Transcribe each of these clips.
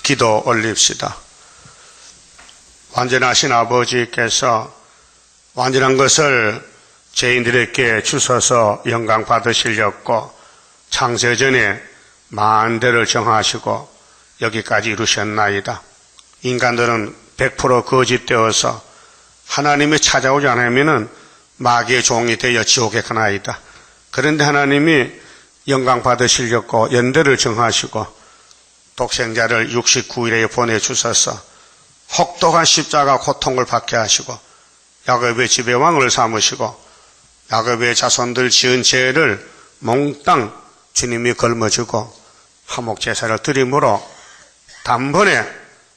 기도 올립시다. 완전하신 아버지께서 완전한 것을 죄인들에게 주셔서 영광 받으시려고 창세전에 만대를 정하시고 여기까지 이루셨나이다. 인간들은 100% 거짓되어서 하나님이 찾아오지 않으면 마귀의 종이 되어 지옥에 가나이다. 그런데 하나님이 영광 받으시려고 연대를 정하시고 독생자를 69일에 보내주셔서 혹독한 십자가 고통을 받게 하시고 야곱의 집의 왕을 삼으시고 야곱의 자손들 지은 죄를 몽땅 주님이 걸머지고 화목제사를 드림으로 단번에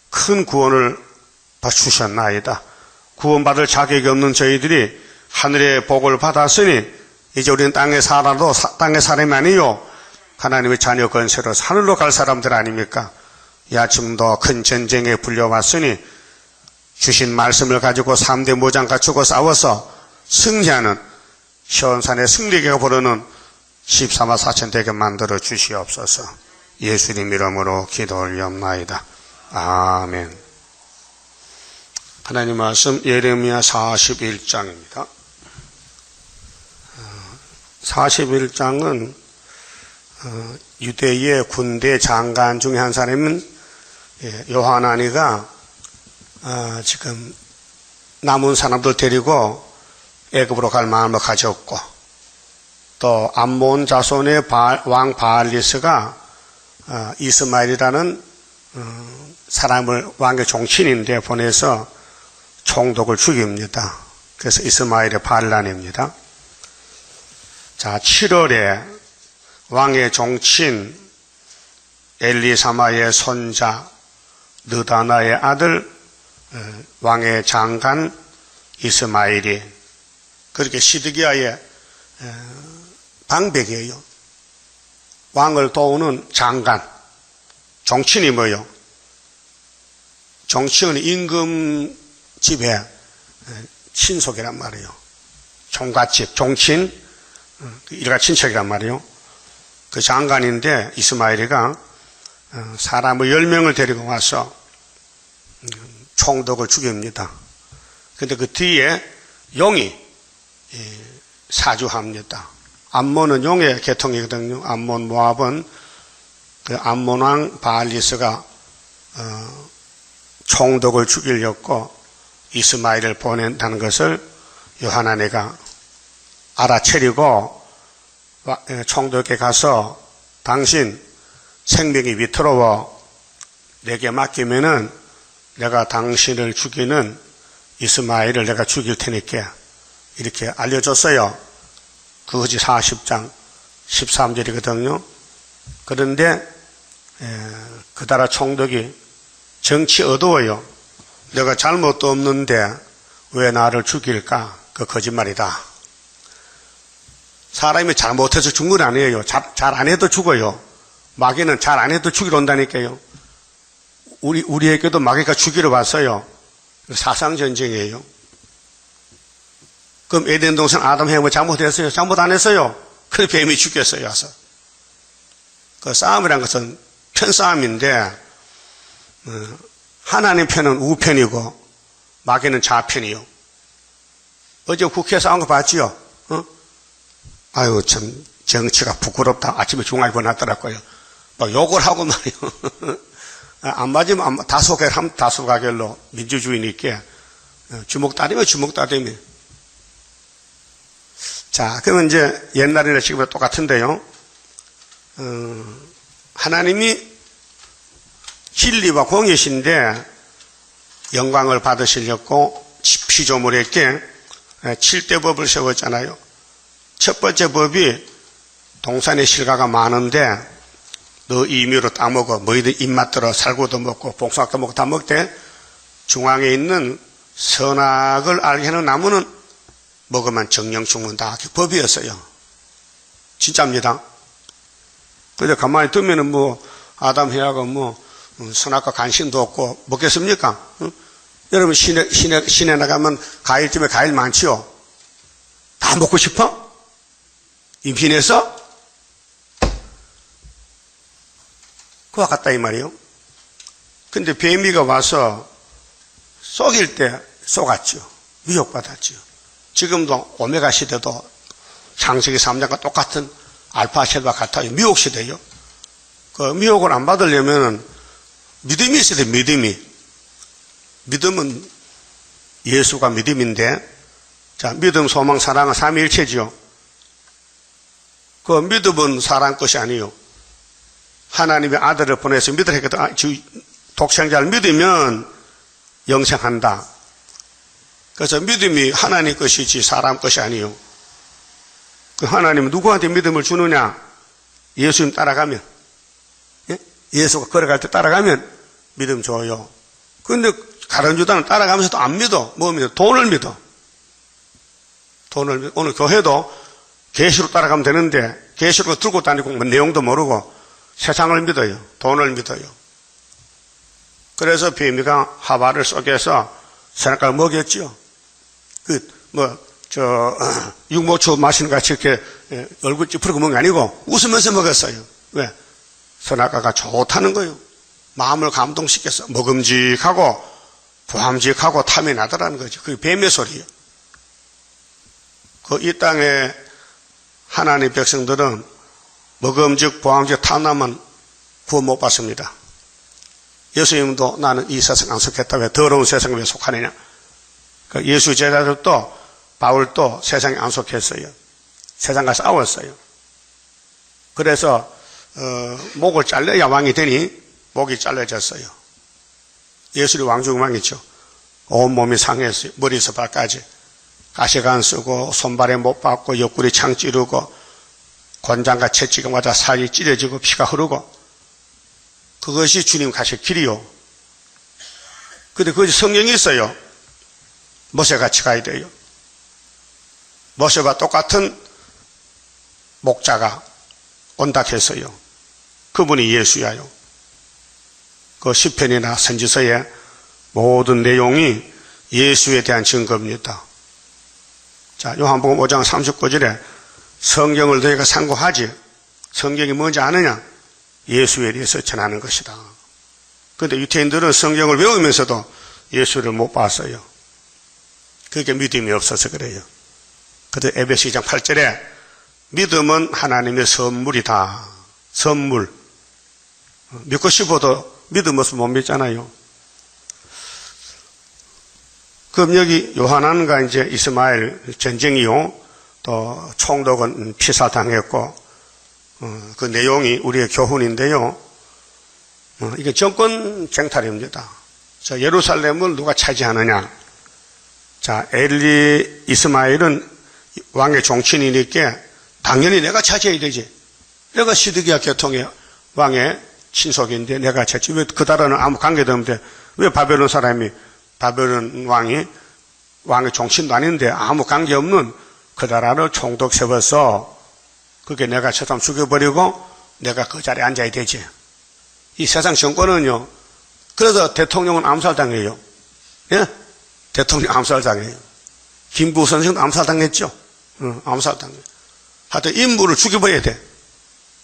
큰 구원을 주셨나이다. 구원받을 자격이 없는 저희들이 하늘의 복을 받았으니 이제 우리는 땅에 살아도 땅의 사람이 아니요 하나님의 자녀 건세로 하늘로 갈 사람들 아닙니까? 이 아침도 큰 전쟁에 불려왔으니 주신 말씀을 가지고 3대 모장 갖추고 싸워서 승리하는 시온산의 승리계가 부르는 14만 4천 되게 만들어 주시옵소서. 예수님 이름으로 기도 올리옵나이다. 아멘. 하나님 말씀 예레미야 41장입니다. 41장은 유대의 군대 장관 중에 한 사람은 요하나니가 지금 남은 사람들 데리고 애굽으로 갈 마음을 가졌고 또 암몬 자손의 왕 바알리스가 이스마엘이라는 사람을 왕의 종친인데 보내서 총독을 죽입니다. 그래서 이스마엘의 반란입니다. 자, 7월에 왕의 종친 엘리사마의 손자 느다나의 아들 왕의 장관 이스마엘이 그렇게 시드기야의 방백이에요. 왕을 도우는 장관, 종친이 뭐요? 종친은 임금 집에 친속이란 말이에요. 총갓집, 종친, 일가 친척이란 말이에요. 그 장관인데 이스마엘이가 사람을 10명을 데리고 와서 총독을 죽입니다. 근데 그 뒤에 용이 사주합니다. 암몬은 용의 계통이거든요. 암몬 모압은 그 암몬 왕 바알리스가 총독을 죽이려고 이스마엘을 보낸다는 것을 요하나니가 알아채리고 총독에게 가서 당신 생명이 위태로워 내게 맡기면은 내가 당신을 죽이는 이스마엘을 내가 죽일 테니까 이렇게 알려줬어요. 그것이 40장 13절이거든요. 그런데 그달아 총독이 정치 어두워요. 내가 잘못도 없는데 왜 나를 죽일까? 그 거짓말이다. 사람이 잘못해서 죽는 건 아니에요. 잘 안 해도 죽어요. 마귀는 잘 안 해도 죽이러 온다니까요. 우리에게도 마귀가 죽이러 왔어요. 사상전쟁이에요. 그럼 에덴 동산 아담 해뭐 잘못했어요? 잘못 안 했어요. 그래 뱀이 죽였어요. 와서. 그 싸움이란 것은 편싸움인데 하나님 편은 우편이고 마귀는 좌편이요. 어제 국회 싸운 거 봤지요? 아유 참 정치가 부끄럽다. 아침에 중앙에 보냈더라고요. 막 욕을 하고 말이요. 안 맞으면 다수가결로 민주주의니까 주먹 따리면 주먹 따리며. 자, 그러면 이제 옛날이나 지금이나 똑같은데요. 하나님이 진리와 공의신데 영광을 받으시려고 피조물에게 7대 법을 세웠잖아요. 첫 번째 법이 동산에 실과가 많은데 너 임의로 따먹어. 너희들 입맛 들어 살구도 먹고 복숭아도 먹고 다 먹되 중앙에 있는 선악을 알게 하는 나무는 먹으면 정령 죽는다. 그 법이었어요. 진짜입니다. 근데 가만히 두면은 아담 해하고 선악과 관심도 없고 먹겠습니까? 응? 여러분 시내 나가면 과일집에 과일 많지요? 다 먹고 싶어? 임신해서? 그와 같다 이 말이에요. 근데 뱀이가 와서 속일 때 속았죠. 미혹받았죠. 지금도 오메가 시대도 창세기 3장과 똑같은 알파 시대와 같아요. 미혹 시대요. 그 미혹을 안 받으려면 믿음이 있어야 돼요. 믿음은 예수가 믿음인데, 자, 믿음, 소망, 사랑은 삼위일체지요. 그 믿음은 사람 것이 아니요. 하나님의 아들을 보내서 믿으랬거든. 독생자를 믿으면 영생한다. 그래서 믿음이 하나님 것이지 사람 것이 아니요. 그 하나님은 누구한테 믿음을 주느냐? 예수님 따라가면, 예? 예수가 걸어갈 때 따라가면 믿음 줘요. 근데 다른 유다는 따라가면서도 안 믿어. 뭐 믿어? 돈을 믿어. 오늘 교회도 계시로 따라가면 되는데 계시로 들고 다니고 뭐 내용도 모르고 세상을 믿어요. 돈을 믿어요. 그래서 뱀이가 하와를 속여서 선악과를 먹였지요. 육모초 마시는 같이 이렇게 얼굴 찌푸리고 먹은 게 아니고 웃으면서 먹었어요. 왜? 선악과가 좋다는 거예요. 마음을 감동시켜서 먹음직하고 보함직하고 탐이 나더라는 거죠. 그게 뱀의 소리예요. 이 땅에 하나님의 백성들은 먹음직 보함직 탐나면 구원 못 받습니다. 예수님도 나는 이 세상 안 속했다. 왜 더러운 세상에 왜 속하느냐? 예수 제자들도 바울도 세상에 안 속했어요. 세상과 싸웠어요. 그래서 목을 잘라야 왕이 되니 목이 잘라졌어요. 예수님 왕중왕이죠. 온몸이 상했어요. 머리에서 발까지. 가시관 쓰고 손발에 못 박고 옆구리 창 찌르고 권장과 채찍을 맞아 살이 찢어지고 피가 흐르고 그것이 주님 가실 길이요. 근데 그것이 성경이 있어요. 모세같이 가야 돼요. 모세와 똑같은 목자가 온다 했어요. 그분이 예수야요. 그 시편이나 선지서의 모든 내용이 예수에 대한 증거입니다. 자, 요한복음 5장 39절에 성경을 너희가 상고하지. 성경이 뭔지 아느냐? 예수에 대해서 전하는 것이다. 그런데 유태인들은 성경을 외우면서도 예수를 못 봤어요. 그게 믿음이 없어서 그래요. 그런데 에베소 2장 8절에 믿음은 하나님의 선물이다. 선물. 믿고 싶어도 믿음 없으면 못 믿잖아요. 그럼 여기 요하난과 이제 이스마엘 전쟁이요. 또 총독은 피살당했고, 그 내용이 우리의 교훈인데요. 이게 정권 쟁탈입니다. 자, 예루살렘을 누가 차지하느냐? 자, 엘리 이스마엘은 왕의 종친이니까 당연히 내가 차지해야 되지. 내가 시드기야 계통의 왕의 친속인데 내가 차지. 왜 그 나라는 아무 관계도 없는데 왜 바벨론 사람이 바벨론 왕의 종친도 아닌데 아무 관계없는 그 나라를 총독 세워서 그게 내가 저 사람 죽여버리고 내가 그 자리에 앉아야 되지. 이 세상 정권은요. 그래서 대통령은 암살당해요. 예? 대통령 암살당해요. 김구 선생도 암살당했죠. 암살당해요. 하여튼 인물을 죽여버려야 돼.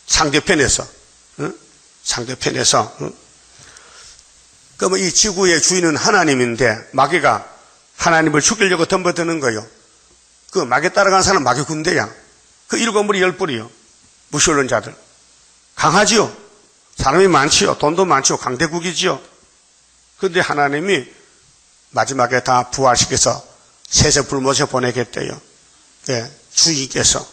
상대편에서. 상대편에서. 그러면 이 지구의 주인은 하나님인데 마귀가 하나님을 죽이려고 덤벼드는 거예요. 그 마귀 따라가는 사람은 마귀 군대야. 그 일곱 무리 열 뿌리요. 무시하는 자들. 강하지요. 사람이 많지요. 돈도 많지요. 강대국이지요. 그런데 하나님이 마지막에 다 부활시켜서 세세 불못에 보내겠대요. 예, 주인께서.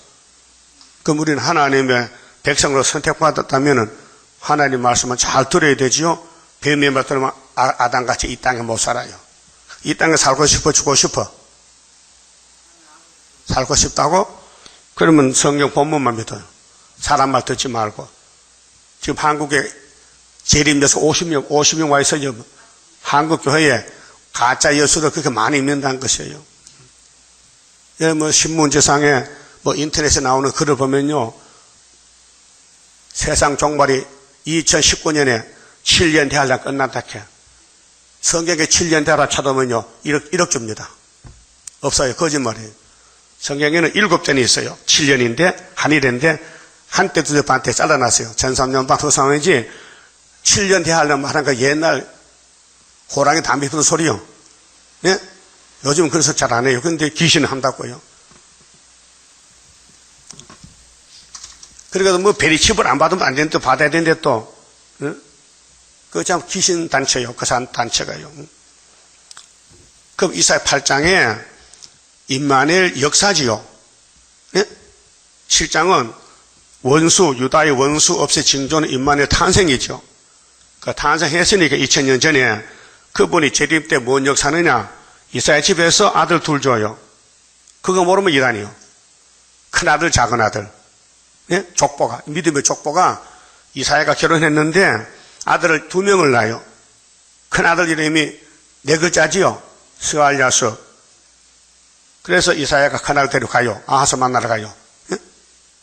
그럼 우리는 하나님의 백성으로 선택받았다면 하나님 말씀은 잘 들어야 되지요. 뱀의 말 들으면 아담같이 이 땅에 못 살아요. 이 땅에 살고 싶어 죽고 싶어. 살고 싶다고? 그러면 성경 본문만 믿어요. 사람 말 듣지 말고. 지금 한국에 재림돼서 50명 와 있어요. 한국 교회에 가짜 예수를 그렇게 많이 믿는다는 것이에요. 뭐 신문지상에 뭐 인터넷에 나오는 글을 보면요. 세상 종말이 2019년에 7년 대하려 끝났다 해. 성경에 7년 대하라 찾아보면요. 1억 줍니다. 없어요. 거짓말이에요. 성경에는 7전이 있어요. 7년인데 한일인데 한때 두대 반때 잘라놨어요. 전삼년반 후삼이지 7년 대하려면 하는 거 옛날 호랑이 담배 피우는 소리요. 예? 요즘은 그래서 잘 안 해요. 근데 귀신은 한다고요. 그러니까 뭐 베리칩을 안 받으면 안 되는데 받아야 되는데 또, 예? 그 참 귀신 단체요. 그 단체가요. 그럼 이사야 8장에 임마누엘 역사지요. 예? 7장은 원수, 유다의 원수 없애 징조는 임마누엘 탄생이죠. 그 탄생했으니까 2000년 전에 그분이 재림 때 뭔 역사느냐? 이사야 집에서 아들 둘 줘요. 그거 모르면 이단이요. 큰 아들, 작은 아들. 예? 족보가, 믿음의 족보가 이사야가 결혼했는데 아들을 2명을 낳아요. 큰 아들 이름이 4글자지요. 스알야스. 그래서 이사야가 큰 아들 데려가요. 아하스 만나러 가요. 예?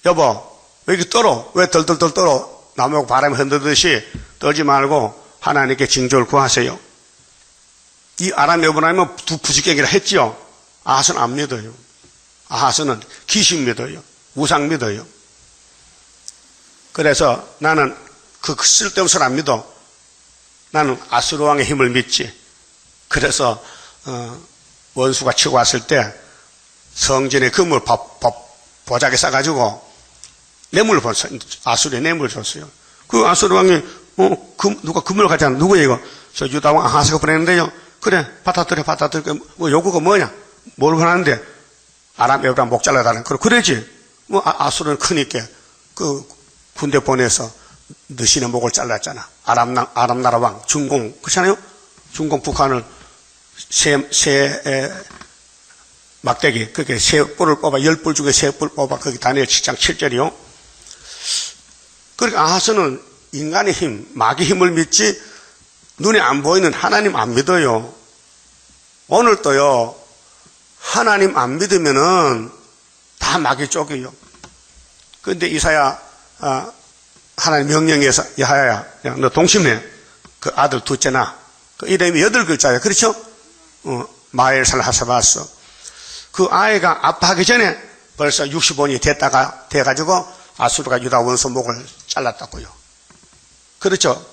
여보, 왜 이렇게 떨어? 왜 덜덜덜 떨어? 나무하고 바람이 흔들듯이 떨지 말고 하나님께 징조를 구하세요. 이 아람 여부나면 부지깽이라 했지요. 아하스는 안 믿어요. 아하스는 귀신 믿어요. 우상 믿어요. 그래서 나는 그 쓸데없는 소리 안 믿어. 나는 아수르 왕의 힘을 믿지. 그래서 원수가 치고 왔을 때 성전에 금을 보자기에 싸가지고 뇌물을 줬어요. 아수르에 뇌물을 줬어요. 그 아수르 왕이 누가 금을 가져왔나? 누구예요 이거? 저 유다 왕 아하스가 보냈는데요. 그래 받아들여. 뭐 요구가 뭐냐? 뭘 원하는데? 아람 에브람 목 잘라달라는. 그러지. 뭐 아수르는 크니까 그 군대 보내서 너시의 목을 잘랐잖아. 아람 나라 왕 중공 그렇잖아요. 중공 북한을 새 막대기 그렇게 새 뿔을 뽑아 10뿔 중에 새 뿔 뽑아 거기 다니엘 7장 7절이요. 그러니까 아하스는 인간의 힘, 마귀 힘을 믿지 눈에 안 보이는 하나님 안 믿어요. 오늘도요 하나님 안 믿으면은 다 마귀 쪽이에요. 그런데 이사야 하나님 명령에서 야하야 너 동심해. 그 아들 둘째 나. 그 이름이 8글자예요. 그렇죠? 마엘살 하사바스. 그 아이가 아파하기 전에 벌써 65년이 돼가지고 아수르가 유다 원수 목을 잘랐다고요. 그렇죠?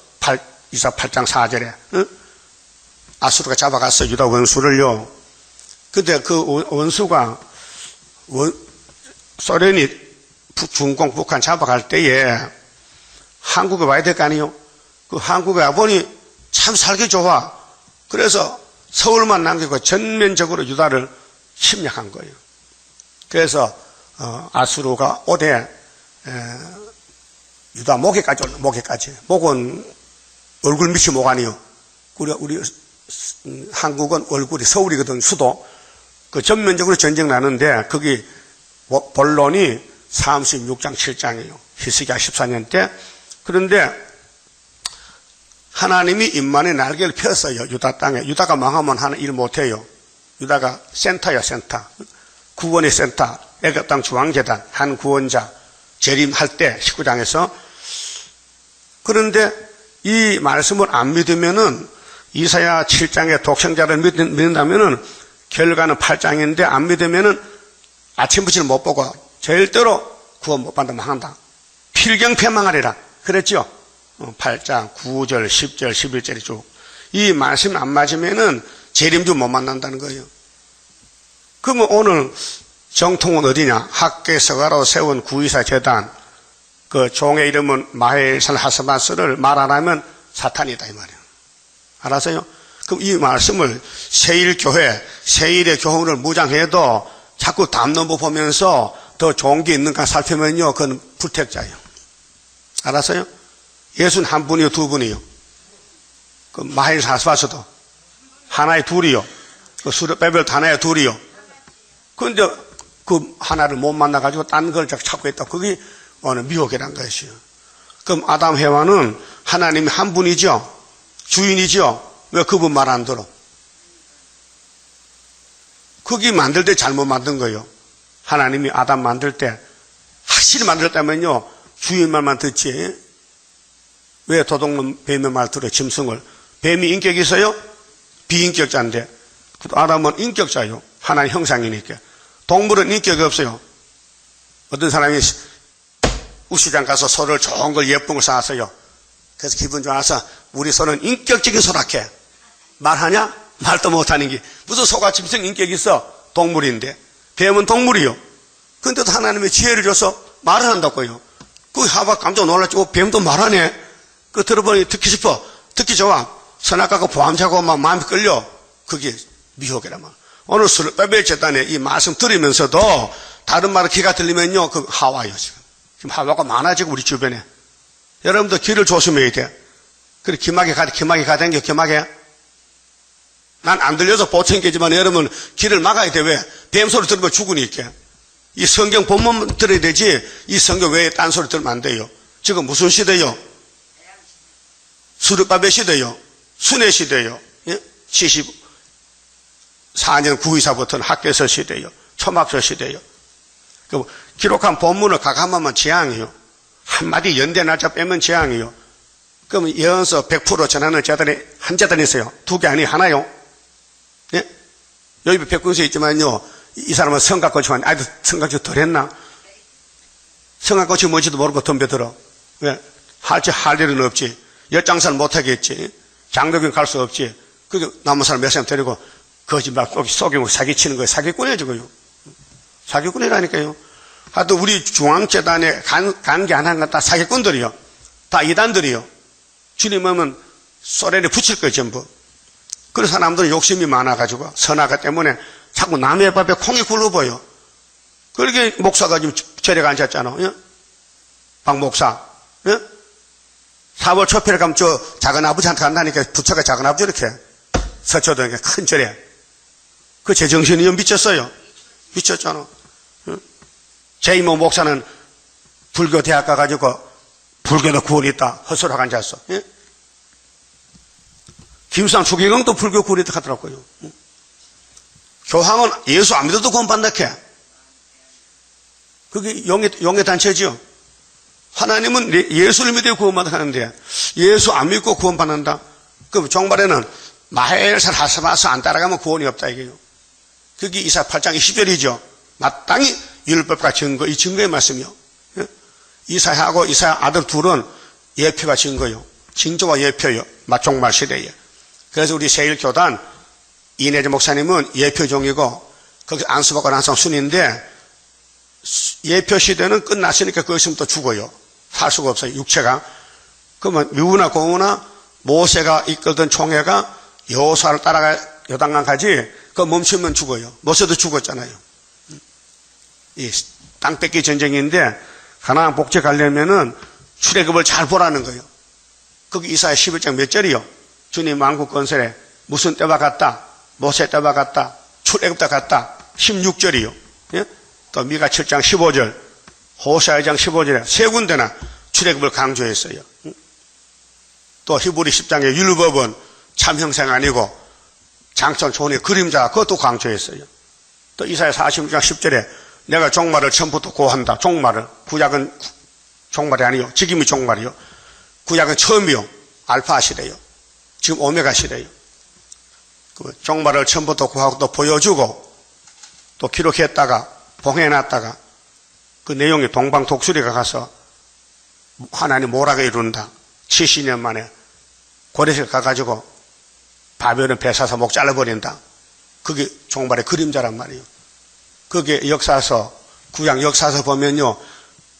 이사 8장 4절에 응? 아수르가 잡아갔어 유다 원수를요. 근데 그 원수가 소련이 중공 북한 잡아갈 때에 한국에 와야 될 거 아니에요? 그 한국에 와보니 참 살기 좋아. 그래서 서울만 남기고 전면적으로 유다를 침략한 거예요. 그래서 아수르가 오대 유다 목에까지 올라. 목은 얼굴 밑이 목 아니에요. 우리 한국은 얼굴이 서울이거든. 수도. 그 전면적으로 전쟁 나는데 거기 본론이 36장 7장이에요. 히스기야 14년 때. 그런데 하나님이 임마누엘 날개를 폈어요. 유다 땅에. 유다가 망하면 하나 일 못해요. 유다가 센터야 센터. 구원의 센터. 애굽 땅 중앙재단 한 구원자 재림할 때 19장에서. 그런데 이 말씀을 안 믿으면은 이사야 7장의 독생자를 믿는다면은 결과는 8장인데 안 믿으면은 아침부치를 못 보고 절대로 구원 못 받으면 망한다. 필경패망하리라. 그랬죠? 8장 9절 10절 11절이 쭉. 이 말씀 안 맞으면은 재림주 못 만난다는 거예요. 그러면 오늘 정통은 어디냐? 학계서가로 세운 구이사 재단 그 종의 이름은 마헬살 하스바스를 말 안 하면 사탄이다 이 말이에요. 알았어요? 그럼 이 말씀을 세일교회 세일의 교훈을 무장해도 자꾸 담론부 보면서 더 좋은 게 있는가 살피면요 그건 불택자예요. 알았어요? 예수는 한 분이요 두 분이요. 그 마헬살 하스바스도 하나에 둘이요. 그 수르베벨 하나에 둘이요. 그런데 그 하나를 못 만나가지고 딴 걸 찾고 있다. 그게 어느 미혹이란 것이요. 그럼 아담 해와는 하나님이 한 분이죠. 주인이죠. 왜 그분 말 안 들어? 그게 만들 때 잘못 만든 거예요. 하나님이 아담 만들 때 확실히 만들었다면요 주인 말만 듣지. 왜 도둑놈 뱀의 말 들어요? 짐승을. 뱀이 인격이 있어요? 비인격자인데 아담은 인격자예요. 하나님 형상이니까. 동물은 인격이 없어요. 어떤 사람이 우시장 가서 소를 좋은 걸 예쁜 걸 사왔어요. 그래서 기분 좋아서 우리 소는 인격적인 소라케 말하냐? 말도 못하는 게 무슨 소가 짐승 인격이 있어? 동물인데. 뱀은 동물이요. 근데도 하나님의 지혜를 줘서 말을 한다고요. 그 하와 깜짝 놀랐죠. 뱀도 말하네. 그 들어보니 듣기 싶어. 듣기 좋아. 선악과가 보암자고 막 마음이 끌려. 그게 미혹이란 말. 오늘 스룹바벨 제단에 이 말씀 들으면서도 다른 말을 귀가 들리면요. 그 하와요, 지금. 지금 하와가 많아지고 우리 주변에. 여러분도 귀를 조심해야 돼. 그래, 귀마개 가댕겨, 귀마개. 난 안 들려서 보청기지만 여러분 귀를 막아야 돼. 왜? 뱀 소리 들으면 죽으니까. 이 성경 본문 들어야 되지, 이 성경 외에 딴 소리 들으면 안 돼요. 지금 무슨 시대요? 스룹바벨 시대요. 순회 시대요. 예? 74년 924부터는 학개서 시대요. 초막서 시대요. 그 기록한 본문을 각 한마만 재앙이요. 한마디 연대 날짜 빼면 재앙이요. 그럼 예언서 100% 전하는 재단이 한 재단이 있어요. 두 개 아니 하나요? 예? 여기 100군수 있지만요. 이 사람은 성곽고치만 아이도 성곽고치 덜 했나? 성곽고치 뭔지도 모르고 덤벼들어. 왜? 할 일은 없지. 엿장사를 못하겠지. 장로교회 갈 수 없지. 그게 남은 사람 몇 사람 데리고 거짓말 속이고 사기치는 거예요. 사기꾼이에요, 저거요. 사기꾼이라니까요. 하여튼 우리 중앙재단에 관계 안 하는 건 다 사기꾼들이요. 다 이단들이요. 주님 오면 소련에 붙일 거예요, 전부. 그래서 사람들은 욕심이 많아가지고 선악과 때문에 자꾸 남의 밥에 콩이 굴러보여. 그렇게 목사가 지금 절에 앉았잖아. 예? 박 목사. 예? 4월 초필에 가면 저 작은 아버지한테 간다니까 부처가 작은 아버지 이렇게 서초동에 큰 절에. 그 제정신이 미쳤어요. 미쳤잖아. 예? 제 이모 목사는 불교 대학 가가지고 불교도 구원이 있다. 헛소리하고 앉았어. 예? 김수환 추기경도 불교 구원이 있다 하더라고요. 교황은 예수 안 믿어도 구원받는다 해. 그게 용의 단체죠. 하나님은 예수를 믿어 구원받는다 하는데 예수 안 믿고 구원받는다. 그럼 종말에는 마헬살 하스마스 안 따라가면 구원이 없다 이게요. 그게 이사야 8장 20절이죠. 마땅히 율법과 증거, 이 증거의 말씀이요. 이사야하고 이사야 아들 둘은 예표가 증거요. 징조와 예표요. 종말 시대에. 그래서 우리 세일교단 이내재 목사님은 예표종이고 거기서 안수받고 난성 순인데 예표 시대는 끝났으니까 그 있으면 죽어요. 살 수가 없어요. 육체가. 그러면 류나 고우나 모세가 이끌던 총회가 여호수아를 따라가 요단강 가지 그 멈추면 죽어요. 모세도 죽었잖아요. 이 땅 뺏기 전쟁인데 가나안 복지 가려면은 출애굽을 잘 보라는 거예요. 거기 이사야 11장 몇 절이요? 주님 왕국 건설에 무슨 때와 같다? 모세 때와 같다? 출애굽 때 같다? 16절이요. 예? 또 미가 7장 15절, 호세아 2장 15절에 세 군데나 출애굽을 강조했어요. 또 히브리 10장의 율법은 참 형상 아니고 장천 초원의 그림자 그것도 강조했어요. 또 이사야 46장 10절에 내가 종말을 처음부터 고한다. 종말을. 구약은 종말이 아니요. 지금이 종말이요. 구약은 처음이요. 알파 시대요. 지금 오메가 시대요. 그 종말을 처음부터 구하고 또 보여주고 또 기록했다가 봉해놨다가 그 내용이 동방독수리가 가서 하나님 뭐라고 이룬다. 70년 만에 고레식 가가지고 바벨론 배사서 목 잘라버린다. 그게 종말의 그림자란 말이에요. 그게 역사서, 구약 역사서 보면요.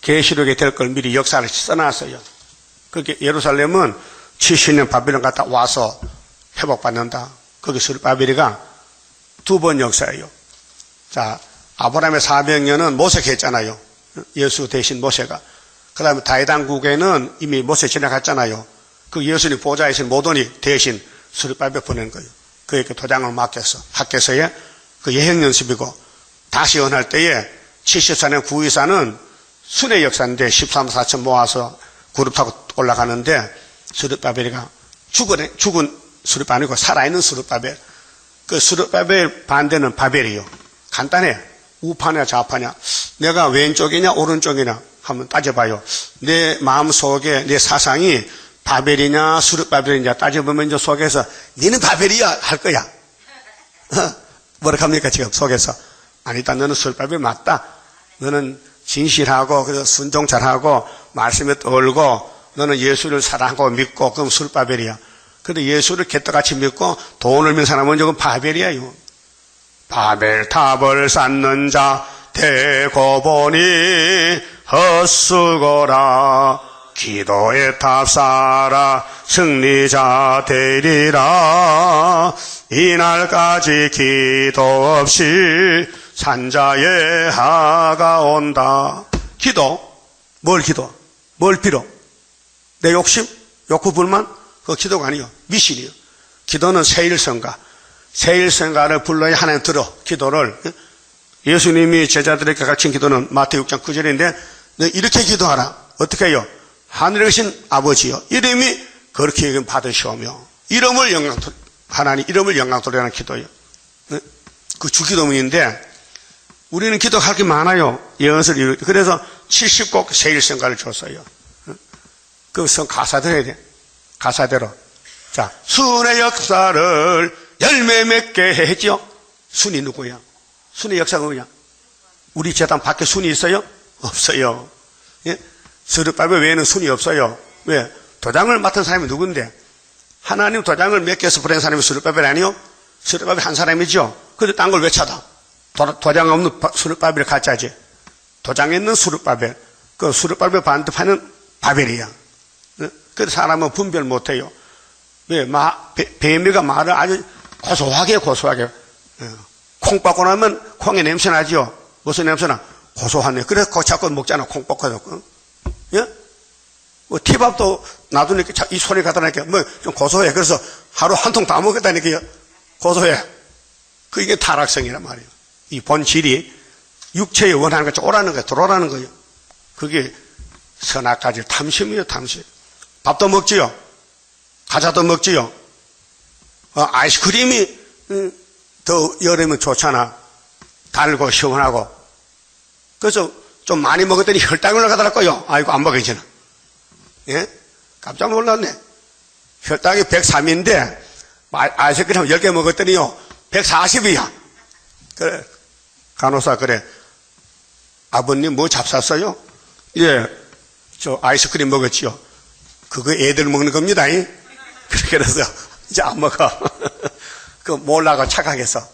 계시록에 될 걸 미리 역사를 써놨어요. 그게 예루살렘은 70년 바벨론 갔다 와서 회복받는다. 거기 스룹바벨이가 두 번 역사예요. 자, 아브라함의 400년은 모세가 했잖아요. 예수 대신 모세가. 그 다음에 다윗왕국에는 이미 모세 지나갔잖아요. 그 예수님 보좌에 있는 모돈이 대신 스룹바벨 보낸 거예요. 그에게 도장을 맡겨서 학교에서의 그 예행 연습이고 다시 연할 때에 74년 924는 순회 역사인데 13, 4천 모아서 그룹 타고 올라가는데 스룹바벨이가 죽은 스룹바벨이고 살아있는 스룹바벨. 그 스룹바벨 반대는 바벨이요. 간단해. 우파냐 좌파냐. 내가 왼쪽이냐 오른쪽이냐 한번 따져봐요. 내 마음속에 내 사상이 바벨이냐 스룹바벨이냐 따져보면 이제 속에서 너는 바벨이야 할 거야. 뭐라 합니까 지금 속에서. 아니다 너는 스룹바벨 맞다. 너는 진실하고 그래서 순종 잘하고 말씀에 떠올고 너는 예수를 사랑하고 믿고 그럼 스룹바벨이야. 근데 예수를 개떡같이 믿고 돈을 믿는 사람은 조금 바벨이에요. 바벨 탑을 쌓는 자 되고 보니 헛수고라. 기도의 탑 쌓아 승리자 되리라. 이날까지 기도 없이 산자의 하가 온다. 기도? 뭘 기도? 뭘 빌어? 내 욕심? 욕구 불만? 그거 기도가 아니요. 미신이요. 기도는 세일성가. 세일성가를 불러야 하나님 들어. 기도를. 예수님이 제자들에게 가르친 기도는 마태복음 6장 9절인데 너 이렇게 기도하라. 어떻게 해요? 하늘에 계신 아버지여 이름이 그렇게 받으시오며 이름을 영광 하나님 이름을 영광 돌리라는 기도예요. 그 주기도문인데 우리는 기도할 게 많아요. 예언을 이루. 그래서 70곡 세일성가를 줬어요. 그 성 가사대로 해야 돼. 가사대로. 자, 순의 역사를 열매 맺게 했죠. 순이 누구야? 순의 역사가 뭐냐? 우리 재단 밖에 순이 있어요? 없어요. 예? 스룹바벨 외에는 순이 없어요. 왜? 도장을 맡은 사람이 누군데? 하나님 도장을 몇 개서 보낸 사람이 스룹바벨 아니요? 스룹바벨 한 사람이죠. 근데 딴 걸 왜 찾아? 도장 없는 스룹바벨을 가짜지. 도장에 있는 스룹바벨. 그 스룹바벨 반대파는 바벨이야. 그래서 사람은 분별 못해요. 왜? 뱀이가 말을 아주 고소하게. 콩 빻고 나면 콩의 냄새 나죠? 무슨 냄새나? 고소한 냄새. 그래서 그거 자꾸 먹잖아. 콩 빻고. 예? 뭐, 티밥도 놔두니까 이 소리 갖다 놓으니까 뭐 좀 고소해. 그래서 하루 한 통 다 먹겠다니까요. 고소해. 그게 타락성이란 말이에요. 이 본질이 육체에 원하는 것이 오라는 거예요. 들어오라는 거예요. 그게 선악가지 탐심이에요. 탐심. 밥도 먹지요. 과자도 먹지요. 아이스크림이 더 여름은 좋잖아. 달고 시원하고. 그래서 좀 많이 먹었더니 혈당이 올라가더라고요. 아이고 안 먹어지나. 예? 깜짝 놀랐네. 혈당이 103인데 아이스크림 10개 먹었더니요 140이야. 그래 간호사 그래 아버님 뭐 잡쌌어요? 예, 저 아이스크림 먹었지요. 그거 애들 먹는 겁니다. 그래서 이제 안 먹어. 그 몰라가 착각해서.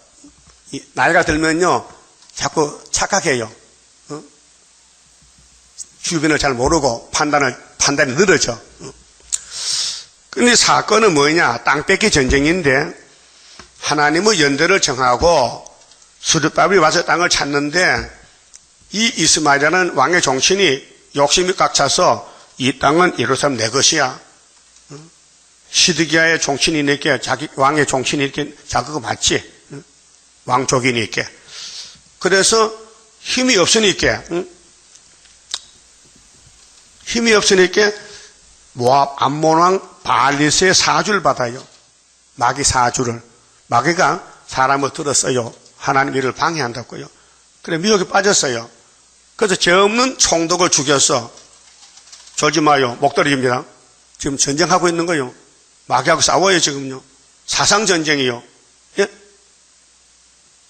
나이가 들면요 자꾸 착각해요. 주변을 잘 모르고 판단이 늘어져. 근데 사건은 뭐냐? 땅 뺏기 전쟁인데 하나님의 연대를 정하고 스룹바벨이 와서 땅을 찾는데 이 이스마엘이라는 왕의 종친이 욕심이 꽉 차서 이 땅은 예루살렘 내 것이야. 시드기야의 종친이 내게 자기 왕의 종친이 이렇게 자그거 맞지? 왕족이니 있게. 그래서 힘이 없으니까 모압 암몬 왕 바알리스의 사주를 받아요. 마귀 사주를. 마귀가 사람을 들었어요. 하나님 일을 방해한다고요. 그래 미혹에 빠졌어요. 그래서 죄 없는 총독을 죽였어. 졸지 마요. 목 떨어집니다. 지금 전쟁하고 있는 거요. 마귀하고 싸워요 지금요. 사상전쟁이요. 예?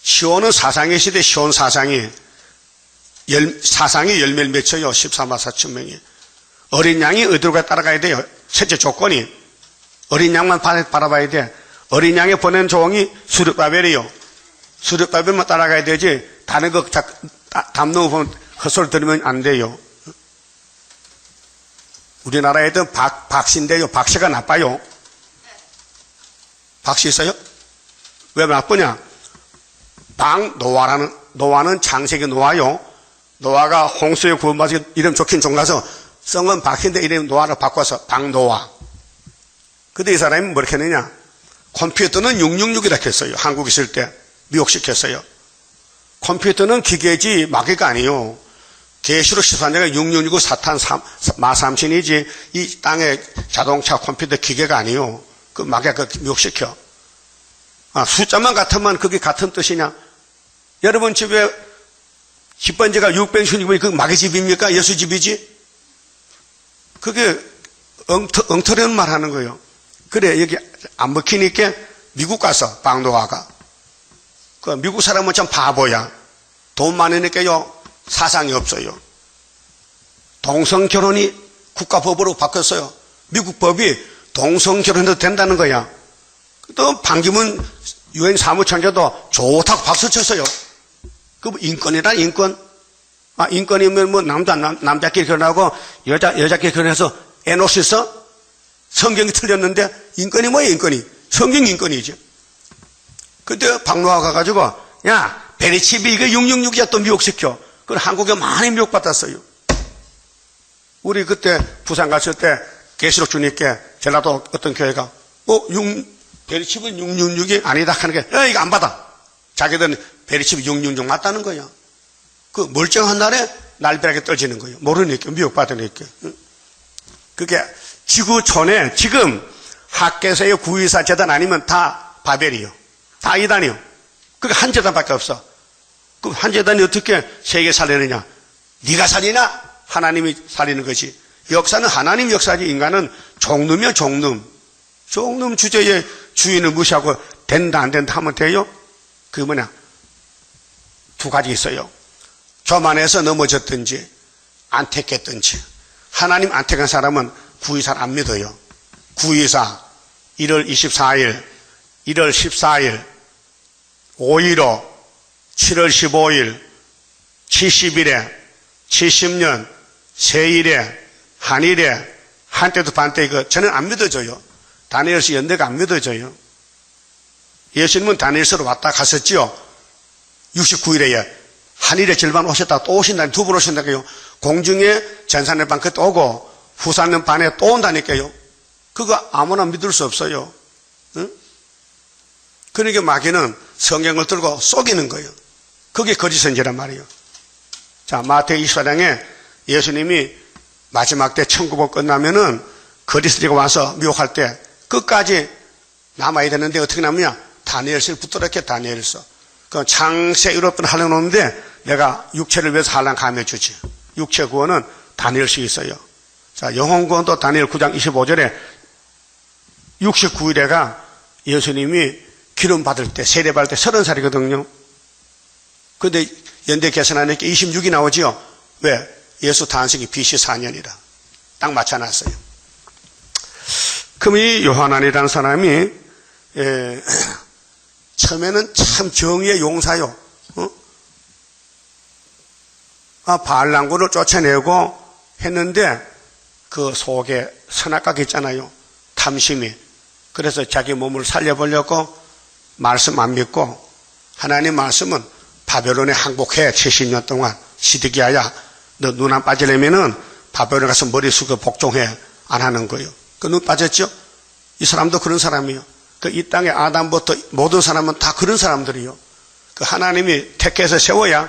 시온은 사상의 시대 시온 사상이 열매를 맺혀요. 14만 4천 명이. 어린 양이 어디로 따라가야 돼요? 첫째 조건이 어린 양만 바라봐야 돼. 어린 양에 보낸 종이 스룹바벨이요. 스룹바벨만 따라가야 되지 다른 거 담는 거 보면 헛소리 들으면 안 돼요. 우리나라에도 박씨인데요. 박씨가 나빠요. 박씨 있어요? 왜 나쁘냐? 노아는 창세기 노아요. 노아가 홍수에 구원받아서 이름 좋긴 좋아서 성은 박씨인데 이름 노아로 바꿔서 박노아. 근데 이 사람이 뭐 이렇게 했느냐? 컴퓨터는 666이라 했어요. 한국 있을 때 미혹시켰어요. 컴퓨터는 기계지 마귀가 아니에요. 계시록 14장에 666 사탄 마삼신이지 이 땅의 자동차 컴퓨터 기계가 아니에요. 그 마귀가 미혹시켜. 숫자만 같으면 그게 같은 뜻이냐? 여러분 집에 집번지가 666이 그 마귀 집입니까? 예수 집이지? 그게 엉터리는 말 하는 거예요. 그래 여기 안 먹히니까 미국 가서 박노아가 그 미국 사람은 참 바보야. 돈 많으니까요 사상이 없어요. 동성 결혼이 국가법으로 바뀌었어요. 미국 법이 동성결혼해도 된다는 거야. 또 반기문 유엔 사무총장도 좋다고 박수 쳤어요. 그 인권이라 인권. 인권이면 뭐 남자끼리 결혼하고 여자끼리 결혼해서 애 놓을 수 있어? 성경이 틀렸는데 인권이 뭐야 인권이? 성경 인권이죠. 그때 박노하 가가지고 야 베리칩이 이거 666이야 또 미혹시켜. 그걸 한국에 많이 미혹받았어요. 우리 그때 부산 갔을 때 계시록 주님께 전라도 어떤 교회가 베리칩은 666이 아니다 하는 게 이거 안 받아. 자기들은 베리칩이 666 맞다는 거야. 그 멀쩡한 날에 날벼락에 떨어지는 거예요. 모르니까 미혹받으니까. 그게 지구촌에 지금 학계에서의 구의사 재단 아니면 다 바벨이요. 다 이단이요. 그게 한 재단밖에 없어. 그 한 재단이 어떻게 세계 살리느냐? 네가 살리나? 하나님이 살리는 것이. 역사는 하나님 역사지. 인간은 종놈이요 종놈. 종놈 주제의 주인을 무시하고 된다 안 된다 하면 돼요? 그게 뭐냐? 두 가지 있어요. 교만해서 넘어졌든지 안 택했든지. 하나님 안 택한 사람은 구의사를 안 믿어요. 구의사 1월 24일 1월 14일 5.15 7월 15일 70일에 70년 세일에 한일에 한때도 반때 이거 저는 안 믿어져요. 다니엘서 연대가 안 믿어져요. 예수님은 다니엘서로 왔다 갔었지요. 69일에 한일에 절반 오셨다가 또 오신다니 두 번 오신다니까요. 공중에 전산의 방 그때 오고 후산년 반에 또 온다니까요. 그거 아무나 믿을 수 없어요. 응? 그러니까 마귀는 성경을 들고 속이는 거예요. 그게 거짓 선지란 말이에요. 자, 마태복음 24장에 예수님이 마지막 때 천국을 끝나면은 거짓 선지가 와서 미혹할 때 끝까지 남아야 되는데 어떻게 남느냐? 다니엘서를 붙들었게 다니엘서. 그 창세 유럽은 하려고 하는데 내가 육체를 위해서 하려면 감해주지. 육체 구원은 다니엘서 있어요. 자, 영혼 구원도 다니엘 9장 25절에 69일에가 예수님이 기름 받을 때, 세례 받을 때 30살이거든요. 그런데 연대 계산하니까 26이 나오지요. 왜? 예수 탄생이 BC 4년이라. 딱 맞춰놨어요. 그럼 이 요한안이라는 사람이 처음에는 참 정의의 용사요. 바알랑구를 쫓아내고 했는데 그 속에 선악각이 있잖아요. 탐심이. 그래서 자기 몸을 살려보려고 말씀 안 믿고 하나님 말씀은 바벨론에 항복해 70년 동안 시드기야야 너 눈 안 빠지려면은 바벨론에 가서 머리 숙여 복종해 안 하는 거예요. 그 눈 빠졌죠? 이 사람도 그런 사람이에요. 그 이 땅에 아담부터 모든 사람은 다 그런 사람들이요. 그 하나님이 택해서 세워야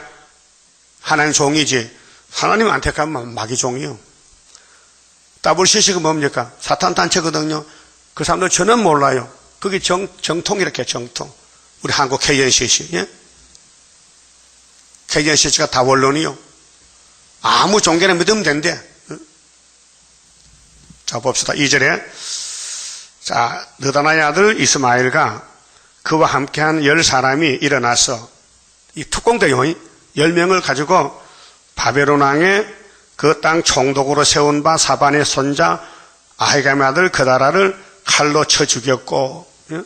하나님 종이지. 하나님 안 택하면 마귀 종이요. WCC가 뭡니까? 사탄 단체거든요. 그 사람들 전혀 몰라요. 그게 정통이렇게 정통. 우리 한국 KNCC, 예? KNCC가 다 원론이요. 아무 종교나 믿으면 된대. 자, 봅시다. 2절에. 자, 느다나의 아들 이스마엘과 그와 함께한 10사람이 일어나서 이 특공대요. 10명을 가지고 바벨론 왕의 그 땅 총독으로 세운 바 사반의 손자 아히감의 아들 그다라를 칼로 쳐 죽였고, 예?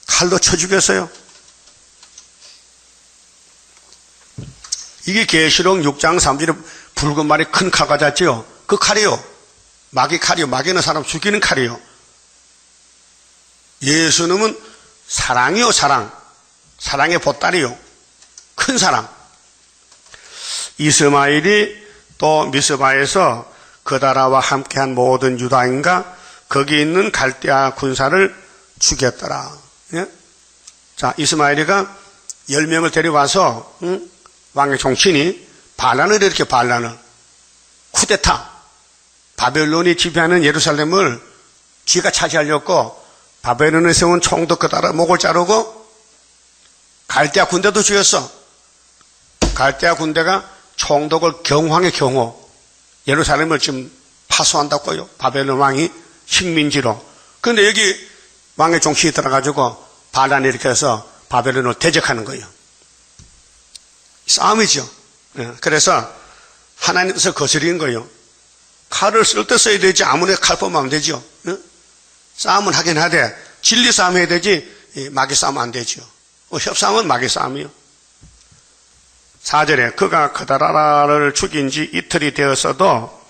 칼로 쳐 죽였어요. 이게 계시록 6장 3절에 붉은 말이 큰 칼가 잤지요. 그 칼이요. 마귀 칼이요. 마귀는 사람 죽이는 칼이요. 예수님은 사랑이요, 사랑. 사랑의 보따리요. 큰 사랑. 이스마엘이 또 미스바에서 그다라와 함께한 모든 유다인과 거기 있는 갈대아 군사를 죽였더라. 예? 자, 이스마엘이가 10명을 데려와서 왕의 종친이 반란을 이렇게 반란을 쿠데타 바벨론이 지배하는 예루살렘을 지가 차지하려고 바벨론에 세운 총독 그다라 목을 자르고 갈대아 군대도 죽였어. 갈대아 군대가 총독을 경황의 경호 예루살렘을 지금 파수한다고요. 바벨론 왕이 식민지로. 그런데 여기 왕의 종친이 들어가지고 반란을 일으켜서 바벨론을 대적하는 거예요. 싸움이죠. 그래서 하나님께서 거스리는 거예요. 칼을 쓸 때 써야 되지. 아무나 칼 뽑으면 안 되죠. 응? 싸움은 하긴 하되 진리 싸움 해야 되지 마귀 싸움 안 되죠. 협상은 마귀 싸움이요. 4절에 그가 그다라를 죽인 지 이틀이 되었어도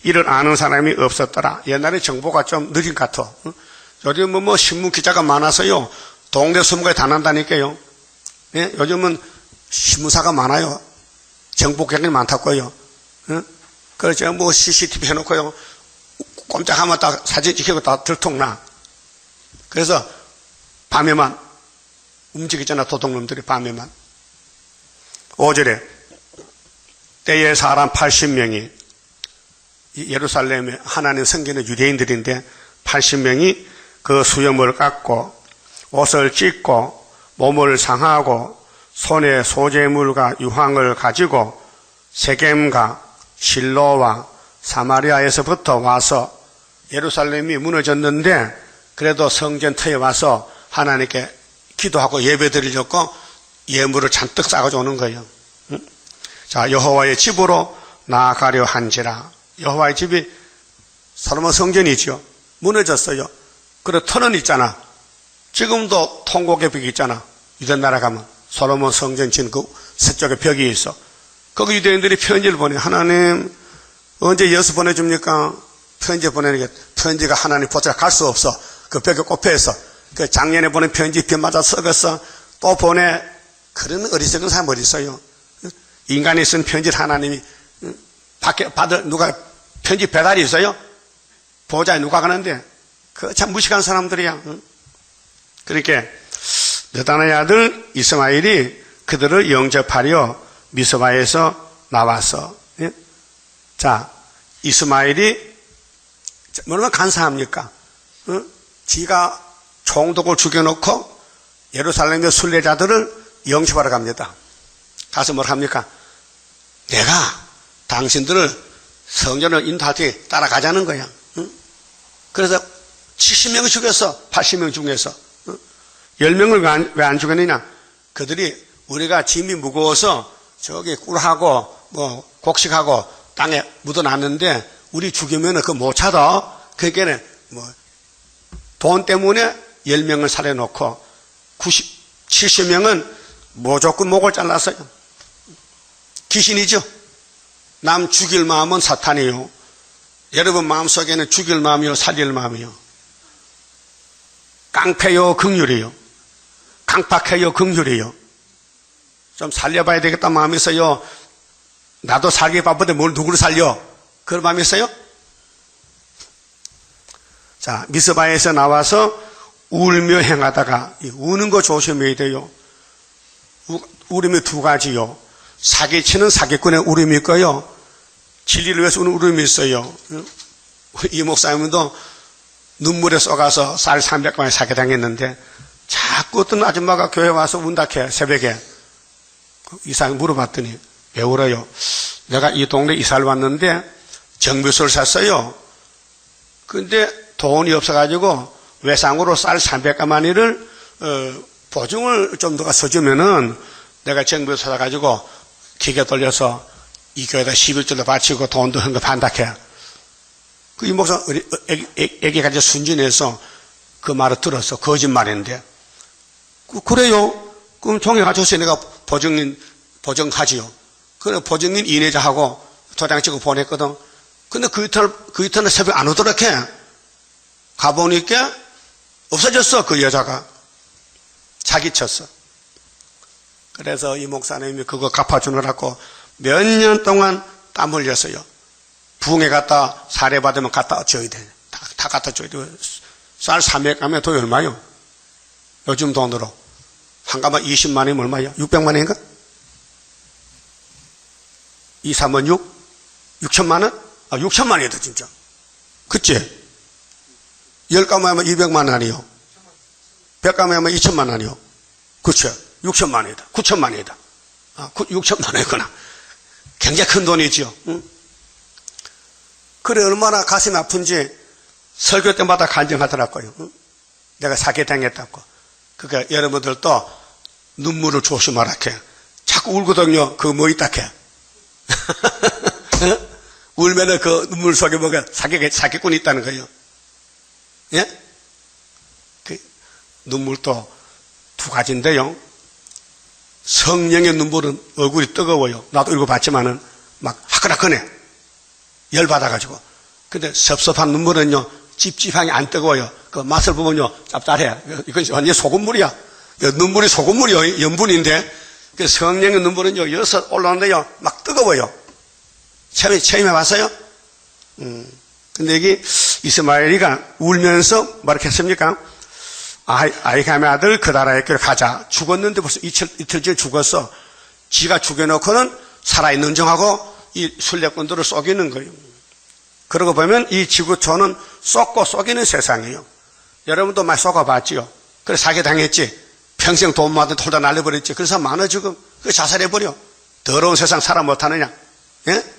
이를 아는 사람이 없었더라. 옛날에 정보가 좀 느린 것 같아. 요즘은 뭐 신문 기자가 많아서요. 동네 소문까지 다 난다니까요. 예? 요즘은 신문사가 많아요. 정보경이 많다고요. 예? 그래서 뭐 CCTV 해놓고요. 꼼짝하면 다 사진 찍히고 다 들통나. 그래서 밤에만 움직이잖아. 도둑놈들이 밤에만. 5절에 때에 사람 80명이 예루살렘에 하나님 성기는 유대인들인데 80명이 그 수염을 깎고 옷을 찢고 몸을 상하고 손에 소재물과 유황을 가지고 세겜과 실로와 사마리아에서부터 와서 예루살렘이 무너졌는데 그래도 성전터에 와서 하나님께 기도하고 예배드리려고 예물을 잔뜩 싸가지고 오는 거예요. 자, 여호와의 집으로 나아가려 한지라. 여호와의 집이 솔로몬 성전이죠. 무너졌어요. 그래 터는 있잖아. 지금도 통곡의 벽이 있잖아. 유대 나라 가면 솔로몬 성전 진 그 서쪽에 벽이 있어. 거기 유대인들이 편지를 보내. 하나님 언제 여수 보내줍니까? 편지 보내는 게 편지가 하나님 보자 갈 수 없어. 그 벽에 꼽혀 있어. 그 작년에 보낸 편지 비 맞아 썩었어. 또 보내. 그런 어리석은 사람 어디 있어요? 인간이 쓴 편지를 하나님이 받을 누가 편지 배달이 있어요? 보좌에 누가 가는데 그 참 무식한 사람들이야. 그러니까 느다나의 아들 이스마엘이 그들을 영접하려 미스바에서 나와서 자 이스마엘이 얼마나 간사합니까? 지가 총독을 죽여놓고 예루살렘의 순례자들을 영접하러 갑니다. 가서 뭘 합니까? 내가 당신들을 성전을 인도할 때 따라가자는 거야. 그래서 70명을 죽였어. 80명 중에서. 10명을 왜 안 죽였느냐? 그들이 우리가 짐이 무거워서 저기 꿀하고 뭐 곡식하고 땅에 묻어놨는데 우리 죽이면 그거 못 찾아. 그러니까 뭐 돈 때문에 10명을 살해놓고 70명은 무조건 목을 잘랐어요. 귀신이죠. 남 죽일 마음은 사탄이요. 여러분 마음속에는 죽일 마음이요 살릴 마음이요. 깡패요 긍휼이요. 강팍해요 긍휼이요. 좀 살려봐야 되겠다 마음이 있어요. 나도 살기 바쁜데 뭘 누구를 살려? 그런 마음이 있어요? 자, 미스바에서 나와서 울며 행하다가 우는 거 조심해야 돼요. 울음이 두 가지요. 사기치는 사기꾼의 울음이 있고요. 진리를 위해서 우는 울음이 있어요. 이 목사님도 눈물에 쏘가서 쌀 300관에 사기당했는데 자꾸 어떤 아줌마가 교회 와서 운다해 새벽에 이사님 물어봤더니 왜 울어요? 내가 이 동네 이사를 왔는데 정비소를 샀어요. 근데 돈이 없어가지고 외상으로 쌀 300가마니를 보증을 좀 누가 써주면은 내가 정비소 사가지고 기계 돌려서 이 교회에다 11조도 바치고 돈도 헌금한다 해. 그 이 목사 애기가 이제 순진해서 그 말을 들었어. 거짓말인데. 그래요. 그럼 종이 가져서 내가 보증하지요. 그래 보증인 인회자하고 도장 찍고 보냈거든. 근데 그 이튿날 새벽 안 오도록 해. 가보니까 없어졌어. 그 여자가. 사기쳤어. 그래서 이 목사님이 그거 갚아주느라고 몇 년 동안 땀 흘렸어요. 부흥회 갔다 사례받으면 갖다 줘야 돼. 다 갖다 줘야 돼. 쌀 300가면 돈이 얼마요? 요즘 돈으로. 한 가마 20만원이면 얼마요? 600만원인가? 2, 3은 6? 6천만원? 6천만원이다 진짜. 그치? 10가마 하면 200만원이요. 100가마 하면 2천만원이요. 그쵸? 6천만원이다. 9천만원이다. 6천만원이구나. 굉장히 큰 돈이죠. 응? 그래 얼마나 가슴이 아픈지 설교 때마다 간증하더라고요. 응? 내가 사기당했다고. 그러니까 여러분들도 눈물을 조심하라 해. 자꾸 울거든요. 그거 뭐 있다 해. 울면은 그 눈물 속에 뭐가 사기꾼이 있다는 거예요. 예? 그 눈물도 두 가지인데요. 성령의 눈물은 얼굴이 뜨거워요. 나도 읽어봤지만은 막 화끈화끈해. 열받아가지고. 근데 섭섭한 눈물은요, 찝찝하게 안 뜨거워요. 그 맛을 보면요, 짭짤해. 이건 완전 소금물이야. 눈물이 소금물이요. 염분인데, 그 성령의 눈물은요, 여기서 올라오는데요, 막 뜨거워요. 체험해봤어요? 근데 여기 이스마엘이가 울면서 뭐라고 했습니까? 아이감의 아들 그 나라의 길을 가자. 죽었는데 벌써 이틀째 죽었어. 지가 죽여놓고는 살아있는 정하고 이 순례꾼들을 속이는 거예요. 그러고 보면 이 지구촌은 쏟고 속이는 세상이에요. 여러분도 많이 속아봤지요? 그래서 사기당했지. 평생 돈 모아도 홀다 날려버렸지. 그래서 많아 지금. 그 자살해버려. 더러운 세상 살아 못하느냐? 예?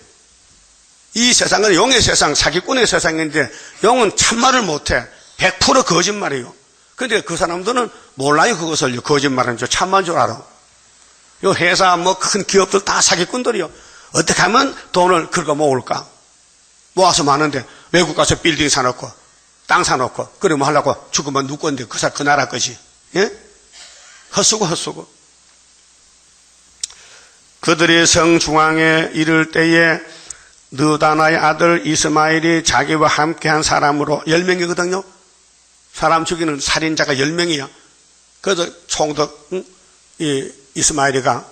이 세상은 용의 세상, 사기꾼의 세상인데 용은 참말을 못해. 100% 거짓말이에요. 근데 그 사람들은 몰라요. 그것을 거짓말하는 줄 참만 줄 알아. 요 회사 뭐 큰 기업들 다 사기꾼들이요. 어떻게 하면 돈을 긁어 모을까? 모아서 많은데 외국 가서 빌딩 사놓고 땅 사놓고 그러면 하려고 죽으면 누구 건데 그 나라 거지. 예? 헛수고. 그들이 성 중앙에 이를 때에 느다나의 아들 이스마엘이 자기와 함께한 사람으로 10명이거든요. 사람 죽이는 살인자가 10명이야. 그래서 총독, 이스마엘이가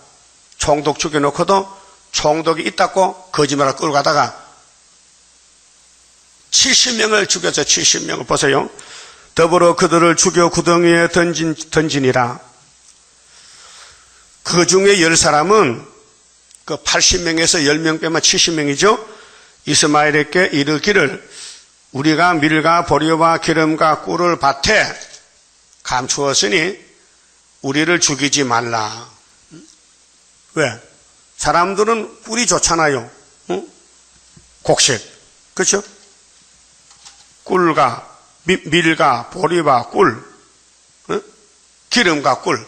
총독 죽여놓고도 총독이 있다고 거짓말을 끌고 가다가 70명을 죽였어요. 70명을 보세요. 더불어 그들을 죽여 구덩이에 던지니라. 그 중에 10사람은 그 80명에서 10명 빼면 70명이죠. 이스마엘에게 이르기를 우리가 밀과 보리와 기름과 꿀을 밭에 감추었으니 우리를 죽이지 말라. 왜? 사람들은 꿀이 좋잖아요. 응? 곡식. 그렇죠? 꿀과 밀과 보리와 꿀, 응? 기름과 꿀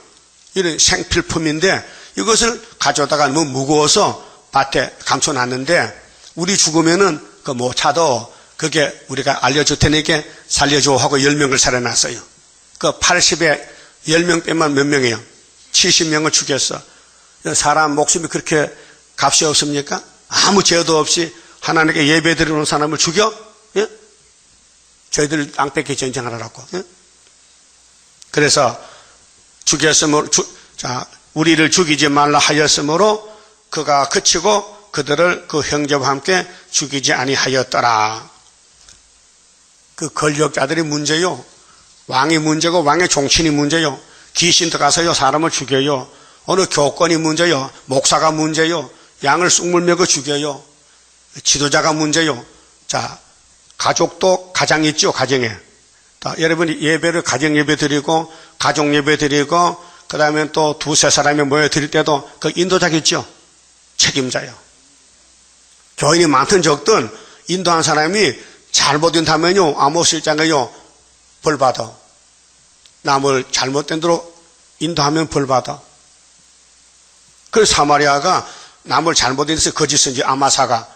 이런 생필품인데 이것을 가져다가 너무 무거워서 밭에 감춰놨는데 우리 죽으면은 그 못 차도 그게 우리가 알려줄 테니까 살려줘 하고 10명을 살려놨어요. 그 80에 10명 빼면 몇 명이에요? 70명을 죽였어. 사람 목숨이 그렇게 값이 없습니까? 아무 죄도 없이 하나님께 예배 드리는 사람을 죽여? 예? 저희들 땅 뺏기 전쟁하라고. 예? 그래서 죽였으므로, 우리를 죽이지 말라 하였으므로 그가 그치고 그들을 그 형제와 함께 죽이지 아니하였더라. 그 권력자들이 문제요. 왕이 문제고 왕의 종친이 문제요. 귀신 들어가서요 사람을 죽여요. 어느 교권이 문제요. 목사가 문제요. 양을 쑥물 먹어 죽여요. 지도자가 문제요. 자, 가족도 가장 있죠. 가정에. 여러분이 예배를 가정 예배 드리고 가족 예배 드리고 그 다음에 또 두세 사람이 모여 드릴 때도 그 인도자가 있죠. 책임자요. 교인이 많든 적든 인도한 사람이 잘못 인도하면요 아모스 1장에요 벌받아. 남을 잘못된 대로 인도하면 벌받아. 그래서 사마리아가 남을 잘못 인도해서 거짓은 이제 아마사가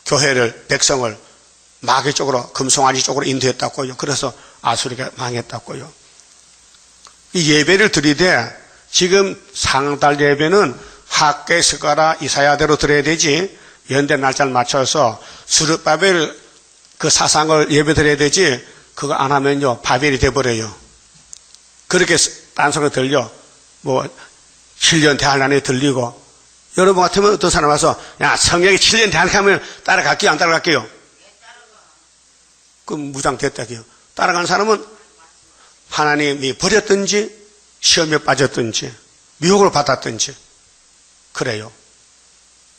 교회를 백성을 마귀 쪽으로 금송아지 쪽으로 인도했다고요. 그래서 아수리가 망했다고요. 이 예배를 드리되 지금 상달 예배는 학계 스가랴 이사야대로 드려야 되지 연대 날짜를 맞춰서 스룹바벨 그 사상을 예배 드려야 되지 그거 안 하면요 바벨이 돼버려요. 그렇게 딴소리 들려 뭐 7년 대할란에 들리고 여러분 같으면 어떤 사람 와서 야 성경이 7년 대할하면 따라갈게요 안 따라갈게요? 그럼 무장됐다고요. 따라가는 사람은 하나님이 버렸든지 시험에 빠졌든지 미혹을 받았든지 그래요.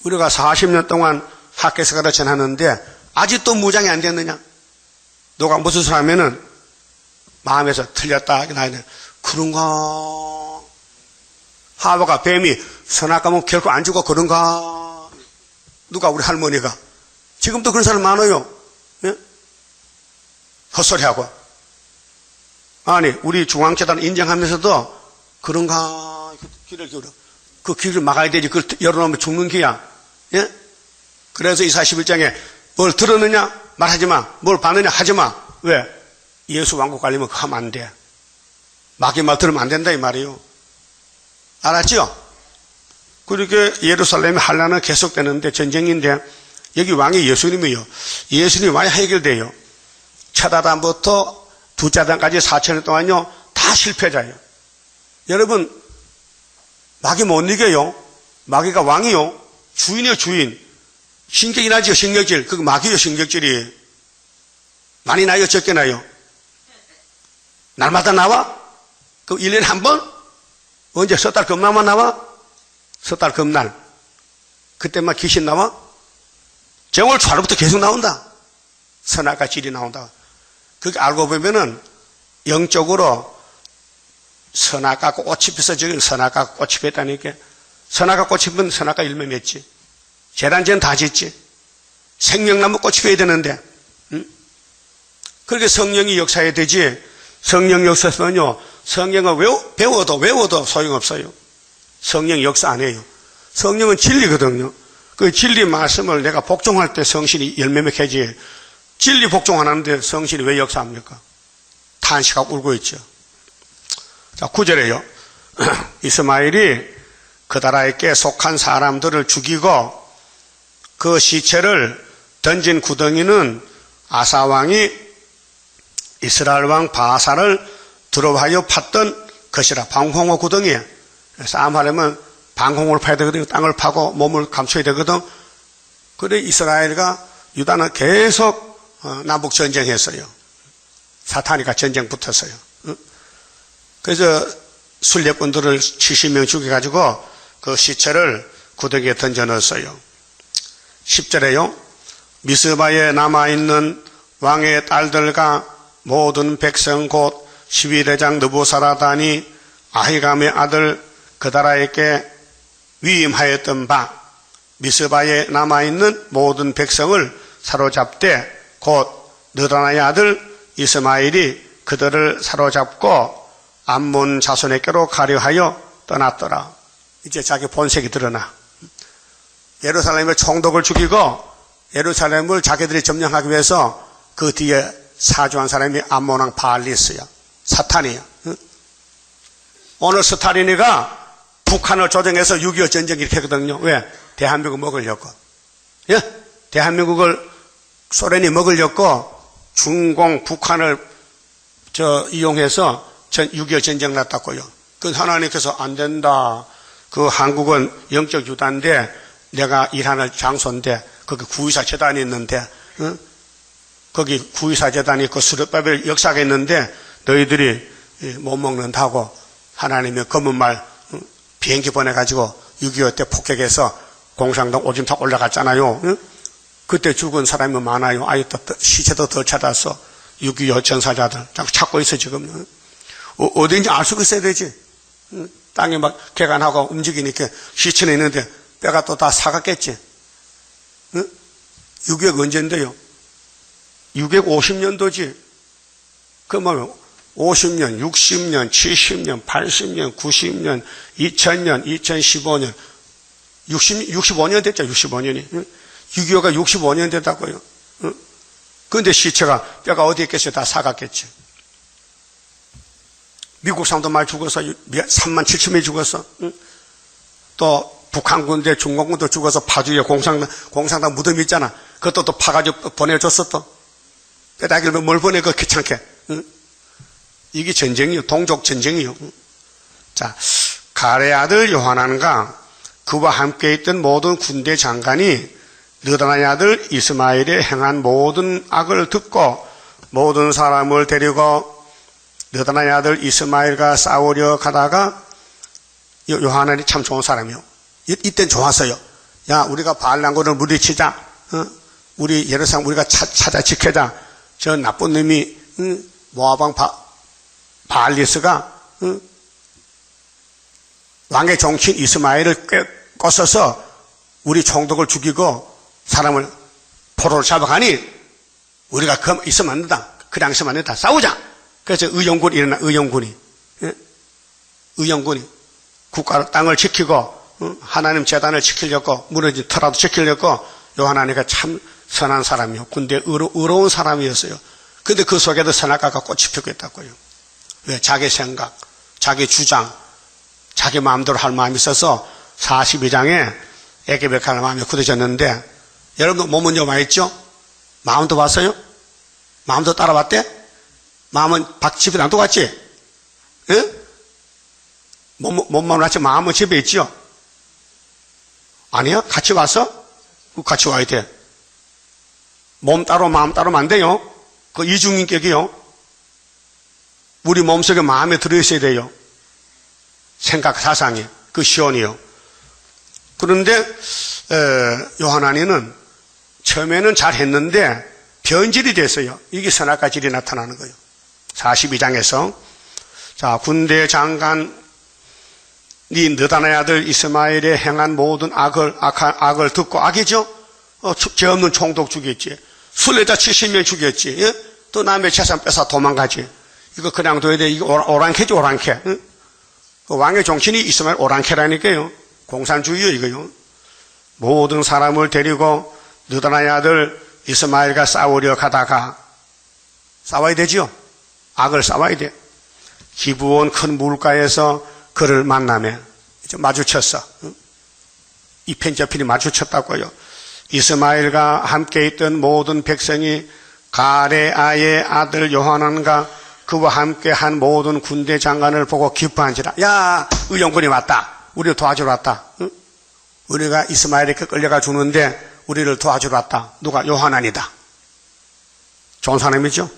우리가 40년 동안 학계서가를 전하는데 아직도 무장이 안 됐느냐? 누가 무슨 소리 하면은 마음에서 틀렸다 나는 그런가? 하와가 뱀이 선악과면 결코 안 죽어 그런가? 누가 우리 할머니가 지금도 그런 사람 많아요. 예? 헛소리하고 아니 우리 중앙재단 인정하면서도 그런가? 귀를 기울여 그 귀를 막아야 되지 그걸 열어놓으면 죽는 귀야. 예? 그래서 이사 11장에 뭘 들었느냐? 말하지 마. 뭘 봤느냐? 하지 마. 왜? 예수 왕국 가려면 그거 하면 안 돼. 마귀 말 들으면 안 된다 이 말이에요. 알았죠? 그렇게 예루살렘의 환란은 계속되는데 전쟁인데 여기 왕이 예수님이요. 예수님이 많이 해결돼요. 첫 아담부터 두째 아담까지 4,000년 동안요 다 실패자예요. 여러분 마귀 못 이겨요. 마귀가 왕이요. 주인이요 주인. 신격이 나죠 신격질. 그거 마귀요 신격질이. 많이 나요 적게 나요? 날마다 나와? 그럼 1년에 한 번? 언제 섣달 금날만 나와? 섣달 금날. 그때만 귀신 나와? 정월 초하루부터 계속 나온다. 선악과 질이 나온다. 그게 알고 보면은 영적으로 선악과 꽃이 피서 저기 선악과 꽃이 피었다니까. 선악과 꽃이 피면 선악과 열매 맺지. 재단전 다 짓지. 생명나무 꽃이 피어야 되는데. 응? 그렇게 성령이 역사해야 되지. 성령 역사에서는요, 성령을 외워도 소용없어요. 성령 역사 안 해요. 성령은 진리거든요. 그 진리 말씀을 내가 복종할 때 성신이 열매 맺혀야지. 진리 복종 안 하는데 성신이 왜 역사합니까? 탄식하고 울고 있죠. 자, 9절에요. 이스마엘이 그 나라에게 속한 사람들을 죽이고 그 시체를 던진 구덩이는 아사왕이 이스라엘 왕 바사를 들어와여 팠던 것이라. 방홍호 구덩이에 싸움하려면 방홍을 파야 되거든요. 땅을 파고 몸을 감춰야 되거든. 그래 이스라엘과 유다는 계속 남북 전쟁했어요. 사탄이가 전쟁 붙었어요. 그래서 순례꾼들을 70명 죽여가지고 그 시체를 구덩이에 던져 넣었어요. 10절에요. 미스바에 남아있는 왕의 딸들과 모든 백성 곧 12대장 느부사라단이 아히감의 아들 그다라에게 위임하였던 바 미스바에 남아있는 모든 백성을 사로잡되 곧 느다나의 아들 이스마엘이 그들을 사로잡고 암몬 자손에게로 가려하여 떠났더라. 이제 자기 본색이 드러나. 예루살렘의 총독을 죽이고 예루살렘을 자기들이 점령하기 위해서 그 뒤에 사주한 사람이 암몬왕 바알리스야. 사탄이야. 오늘 스타린이가 북한을 조정해서 6.25 전쟁 이렇게 했거든요. 왜? 대한민국 먹으려고. 예? 대한민국을 소련이 먹으려고 중공 북한을 이용해서 6.25 전쟁 났다고요. 그 하나님께서 안 된다. 그 한국은 영적 유다인데 내가 일하는 장소인데 거기 구의사 재단이 있는데 거기 구의사 재단이 있고 수렵바벨 역사가 있는데 너희들이 못 먹는다고 하나님이 검은말 비행기 보내가지고 6.25 때 폭격해서 공산당 오줌탁 올라갔잖아요. 그때 죽은 사람이 많아요. 아유, 또 시체도 더 찾았어. 6.25 전사자들. 자꾸 찾고 있어, 지금. 어딘지 알 수가 있어야 되지. 땅에 막 개간하고 움직이니까 시체는 있는데 뼈가 또 다 사갔겠지. 6.25 언젠데요? 650년도지. 그러면 50년, 60년, 70년, 80년, 90년, 2000년, 2015년, 65년 됐죠, 65년이. 6.25가 65년 됐다고요. 그런데 시체가, 뼈가 어디 있겠어요? 다 사갔겠지. 미국 사람도 많이 죽어서 3만 7천명이 죽었어. 또 북한 군대, 중공 군도 죽어서 파주에 공산당 무덤이 있잖아. 그것도 또 파가지고 보내줬어 또. 뼈다귀를 뭘 보내, 그 귀찮게. 이게 전쟁이요. 동족 전쟁이요. 자, 가레 아들 요하난과 그와 함께 있던 모든 군대 장관이 느다나의 아들 이스마엘이 행한 모든 악을 듣고 모든 사람을 데리고 느다나의 아들 이스마엘과 싸우려 가다가 요하난이 참 좋은 사람이요. 이땐 좋았어요. 야, 우리가 바알랑고를 물리치자. 우리 예루살렘 우리가 찾아 지켜자. 저 나쁜 놈이 모압왕 바알리스가 왕의 종친 이스마엘을 꺾어서 우리 총독을 죽이고 사람을 포로를 잡아가니 우리가 있으면 안 된다. 그냥 있으면 안 된다. 싸우자. 그래서 의용군이 일어나. 의용군이 국가 땅을 지키고 하나님 재단을 지키려고 무너진 터라도 지키려고 요한안이가 참 선한 사람이요. 군대 의로운 사람이었어요. 근데 그 속에도 선악과가 꽃이 피고 있다고요. 왜? 자기 생각, 자기 주장, 자기 마음대로 할 마음이 있어서 42장에 애기백할 마음이 굳어졌는데, 여러분도 몸은 좀 와있죠? 마음도 봤어요? 마음도 따라봤대? 마음은 집에 놔둬갔지? 예? 몸만 왔지 마음은 집에 있죠? 아니야? 같이 왔어? 같이 와야 돼. 몸 따로 마음 따로면 안 돼요. 그 이중인격이요. 우리 몸속에 마음에 들어있어야 돼요. 생각, 사상이. 그 시온이요. 그런데 요한안이는 처음에는 잘했는데 변질이 됐어요. 이게 선악과 질이 나타나는 거예요. 42장에서 자, 군대 장관 네 느다나의 아들 이스마엘의 행한 모든 악을 듣고, 악이죠? 죄 없는 총독 죽였지. 순례자 70명 죽였지. 예? 또 남의 재산 뺏어 도망가지. 이거 그냥 둬야 돼. 이거 오랑캐지, 오랑캐. 응? 그 왕의 정신이 이스마엘 오랑캐라니까요. 공산주의요, 이거요. 모든 사람을 데리고 느다나의 아들 이스마엘과 싸우려 가다가, 싸워야 되지요? 악을 싸워야 돼. 기브온 큰 물가에서 그를 만나며 이제 마주쳤어. 이 편집필이 마주쳤다고요. 이스마엘과 함께 있던 모든 백성이 가레아의 아들 요한안과 그와 함께 한 모든 군대 장관을 보고 기뻐한지라. 야, 의용군이 왔다. 우리를 도와주러 왔다. 응? 우리가 이스마엘에게 끌려가 죽는데 우리를 도와주러 왔다. 누가? 요한안이다. 좋은 사람이죠.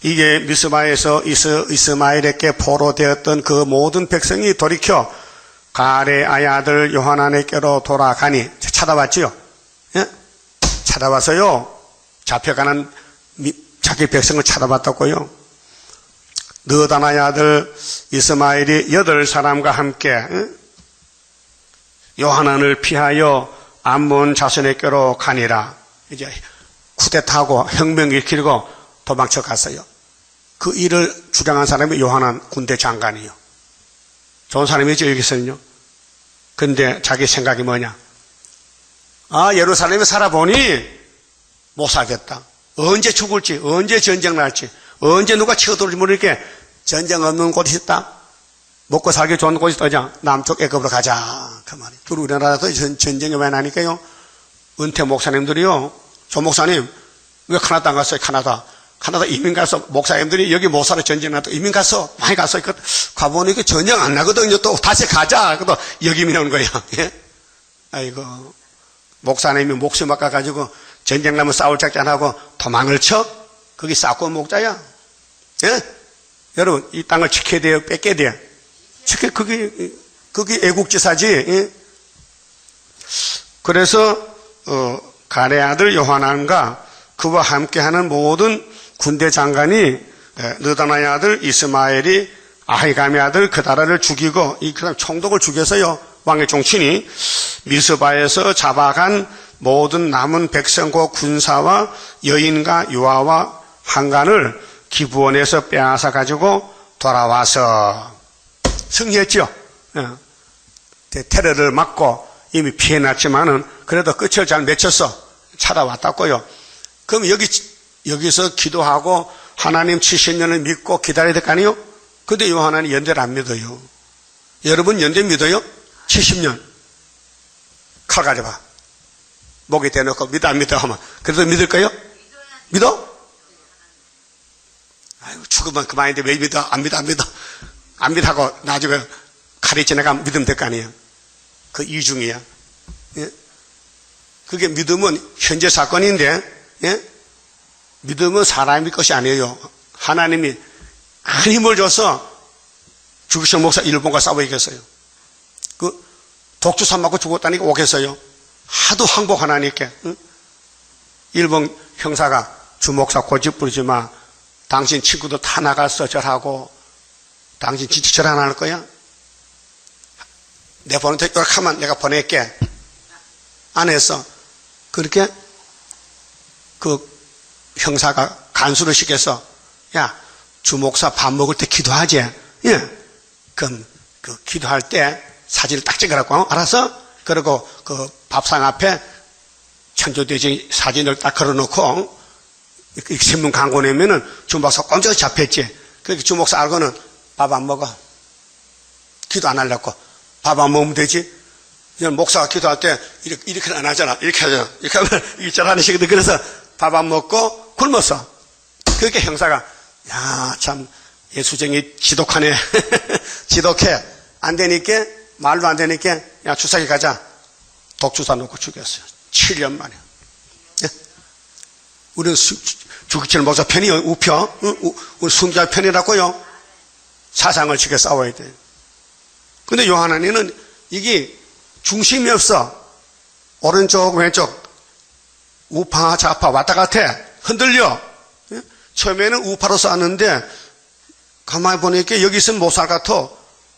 이게 미스바에서 이스마엘에게 포로되었던 그 모든 백성이 돌이켜 가레아의 아들 요한안에게로 돌아가니, 찾아왔지요. 예? 찾아와서요, 잡혀가는 자기 백성을 찾아봤다고요. 느다나의 아들 이스마엘이 8사람과 함께 요한안을 피하여 암몬 자손에게로 가니라. 이제 쿠데타하고 혁명 일으키고 도망쳐 갔어요. 그 일을 주장한 사람이 요한안 군대 장관이요. 좋은 사람이죠, 여기서는요. 근데 자기 생각이 뭐냐? 아, 예루살렘에 살아보니 못 살겠다. 언제 죽을지, 언제 전쟁 날지, 언제 누가 치어들을지 모르게 전쟁 없는 곳이 있다. 먹고 살기 좋은 곳이 있다자 남쪽 애굽으로 가자. 그 말이에요. 그리고 우리나라도 전쟁이 왜 나니까요. 은퇴 목사님들이요. 조 목사님, 왜 카나다 안 갔어요? 카나다 이민 가서 목사님들이 여기 못 살아 전쟁 나도 이민 가서 많이 갔어요. 가보니 그 전쟁 안 나거든요. 또 다시 가자. 그래도 여기 미는 거야. 예? 아이고, 목사님이 목숨 바꿔가지고 전쟁 나면 싸울 작전하고 도망을 쳐? 그게 싸고 목자야. 예? 여러분, 이 땅을 지켜야 돼요? 뺏겨야 돼요? 그게 애국지사지. 예? 그래서 가레 아들 요한안과 그와 함께하는 모든 군대 장관이 느다나의 아들 이스마엘이 아히감의 아들 그다라를 죽이고 이 그다음 총독을 죽여서요, 왕의 종친이 미스바에서 잡아간 모든 남은 백성과 군사와 여인과 유아와 한간을 기브온에서 빼앗아 가지고 돌아와서 승리했죠. 테러를 막고 이미 피해났지만은 그래도 끝을 잘 맺혀서 찾아왔다고요. 그럼 여기서 기도하고 하나님 70년을 믿고 기다려야 될 거 아니에요? 근데 요한안이 연대를 안 믿어요. 여러분 연대 믿어요? 70년. 칼 가져봐. 목에 대놓고 믿어 안 믿어 하면 그래도 믿을까요? 믿어? 아이고, 죽으면 그만인데 왜 믿어? 안 믿어? 안 믿어 하고 나중에 칼이 지나가면 믿으면 될 거 아니에요? 그 이중이야. 예? 그게 믿음은 현재 사건인데, 예? 믿음은 사람의 것이 아니에요. 하나님이 큰 힘을 줘서 주기식 목사 일본과 싸워 이겼어요. 그 독주산 맞고 죽었다니까 오겠어요. 하도 항복하나니까. 응? 일본 형사가 주목사 고집 부리지 마. 당신 친구도 다 나갔어 절하고. 당신 진짜 절 안 할 거야? 내 보는 데 이렇게 하면 내가 보낼게. 안 했어. 그렇게 그 형사가 간수를 시켜서 야, 주목사 밥 먹을 때 기도하지? 예. 그럼 그 기도할 때 사진을 딱 찍으라고. 알았어? 그리고 그 밥상 앞에 천조돼지 사진을 딱 걸어놓고 신문 광고 내면은 주목사 꼼짝이 잡혔지. 그렇게 주목사 알고는 밥 안 먹어. 기도 안 하려고. 밥 안 먹으면 되지. 목사가 기도할 때 이렇게는 안 하잖아. 이렇게 하잖아. 이렇게 하면 일절하는 식이거든. 그래서 밥 안 먹고 굶었어. 그렇게 형사가 야, 참 예수쟁이 지독하네. 지독해. 안 되니까 말도 안 되니까 야, 주사기 가자. 독주사 놓고 죽였어요. 7년 만에. 예? 우리는 주기철 목사 편이요. 우표. 우리 순자 편이라고요. 사상을 지켜 싸워야 돼. 근데 요한안에는 이게 중심이 없어. 오른쪽 왼쪽 우파 좌파 왔다 갔다 흔들려. 예? 처음에는 우파로 쌌는데 가만히 보니까 여기 있으면 못 살 같아.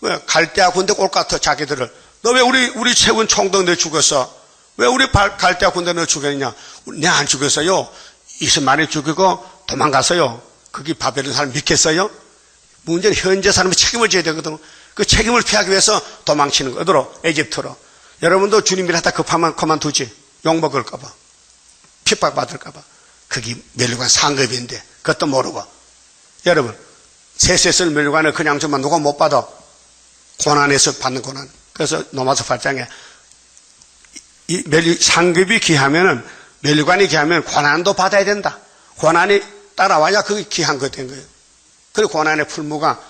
왜? 갈대아 군대 올 같아 자기들을. 너 왜 우리 최군 총독 내 죽였어? 왜 우리 갈대아 군대 너 죽였냐? 내 안 죽였어요. 이스마엘 죽이고 도망갔어요. 그게 바벨론 사람 믿겠어요? 문제는 현재 사람이 책임을 져야 되거든. 그 책임을 피하기 위해서 도망치는 거. 어디로? 에집트로. 여러분도 주님이라 하다 급하면 그만두지. 욕먹을까봐. 핍박받을까봐. 그게 멸류관 상급인데 그것도 모르고. 여러분 세세설 멸류관을 그냥 주면 누가 못 받아? 고난에서 받는 고난. 그래서 로마서 8장에 이 상급이 귀하면은 멸류관이 귀하면 고난도 받아야 된다. 고난이 따라와야 그게 귀한 거 된 거예요. 그리고 고난의 풀무가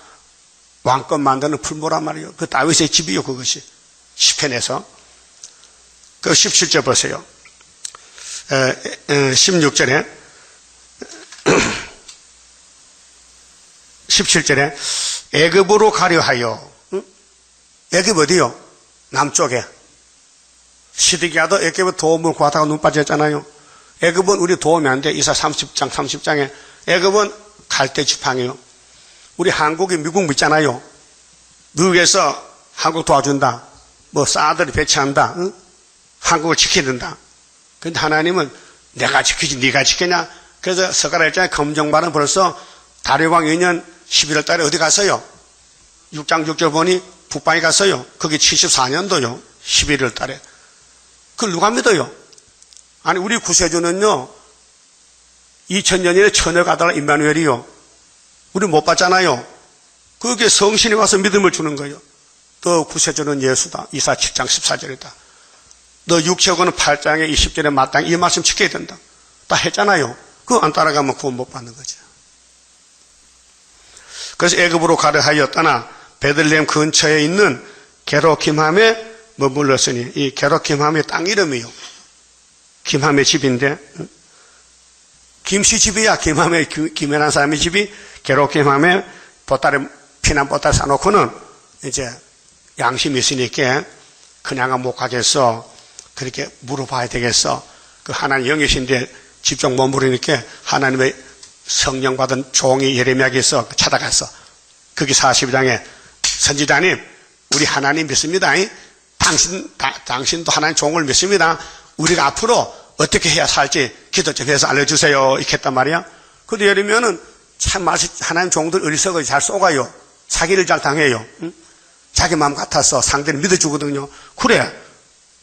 왕권 만드는 풀무란 말이에요. 그 다윗의 집이요 그것이. 시편에서. 그 17절 보세요. 16절에 17절에 애굽으로 가려 하여. 애굽 어디요? 남쪽에. 시드기야도 애굽에 도움을 구하다가 눈 빠졌잖아요. 애굽은 우리 도움이 안 돼. 이사 30장에 애굽은 갈대 지팡이요. 우리 한국이 미국 믿잖아요. 미국에서 한국 도와준다. 뭐 사드를 배치한다. 응? 한국을 지켜야 된다. 근데 하나님은 내가 지키지 네가 지키냐. 그래서 서가라 1장에 검정발은 벌써 다리왕 2년 11월 달에 어디 갔어요? 6장 6절 보니 북방에 갔어요. 그게 74년도요. 11월 달에. 그걸 누가 믿어요? 아니 우리 구세주는요 2000년에 천역 아들 임마누엘이요. 우리 못 봤잖아요. 그게 성신이 와서 믿음을 주는 거예요. 너 구세주는 예수다. 이사 7장 14절이다. 너 육체고는 8장에 20절에 마땅히 이 말씀 지켜야 된다. 다 했잖아요. 그거 안 따라가면 구원 못 받는 거죠. 그래서 애굽으로 가려 하였다나 베들레헴 근처에 있는 게로킴함에 머물렀으니 이 게로킴함의 땅 이름이요. 김함의 집인데 김씨 집이야. 김함의 김해란 사람의 집이 게로킴함에 보따리 피난 보따리 사놓고는 이제 양심이 있으니까 그냥은 못 가겠어. 그렇게 물어봐야 되겠어. 그 하나님 영이신데 집중 머무르니까 하나님의 성령 받은 종이 예레미야에서 찾아갔어. 거기 42장에 선지자님 우리 하나님 믿습니다. 당신도 하나님 종을 믿습니다. 우리가 앞으로 어떻게 해야 살지 기도 좀 해서 알려주세요. 이렇게 했단 말이야. 근데 예레미야는 참 하나님 종들 어리석어 잘 속아요. 사기를 잘 당해요. 응? 자기 마음 같아서 상대를 믿어주거든요. 그래.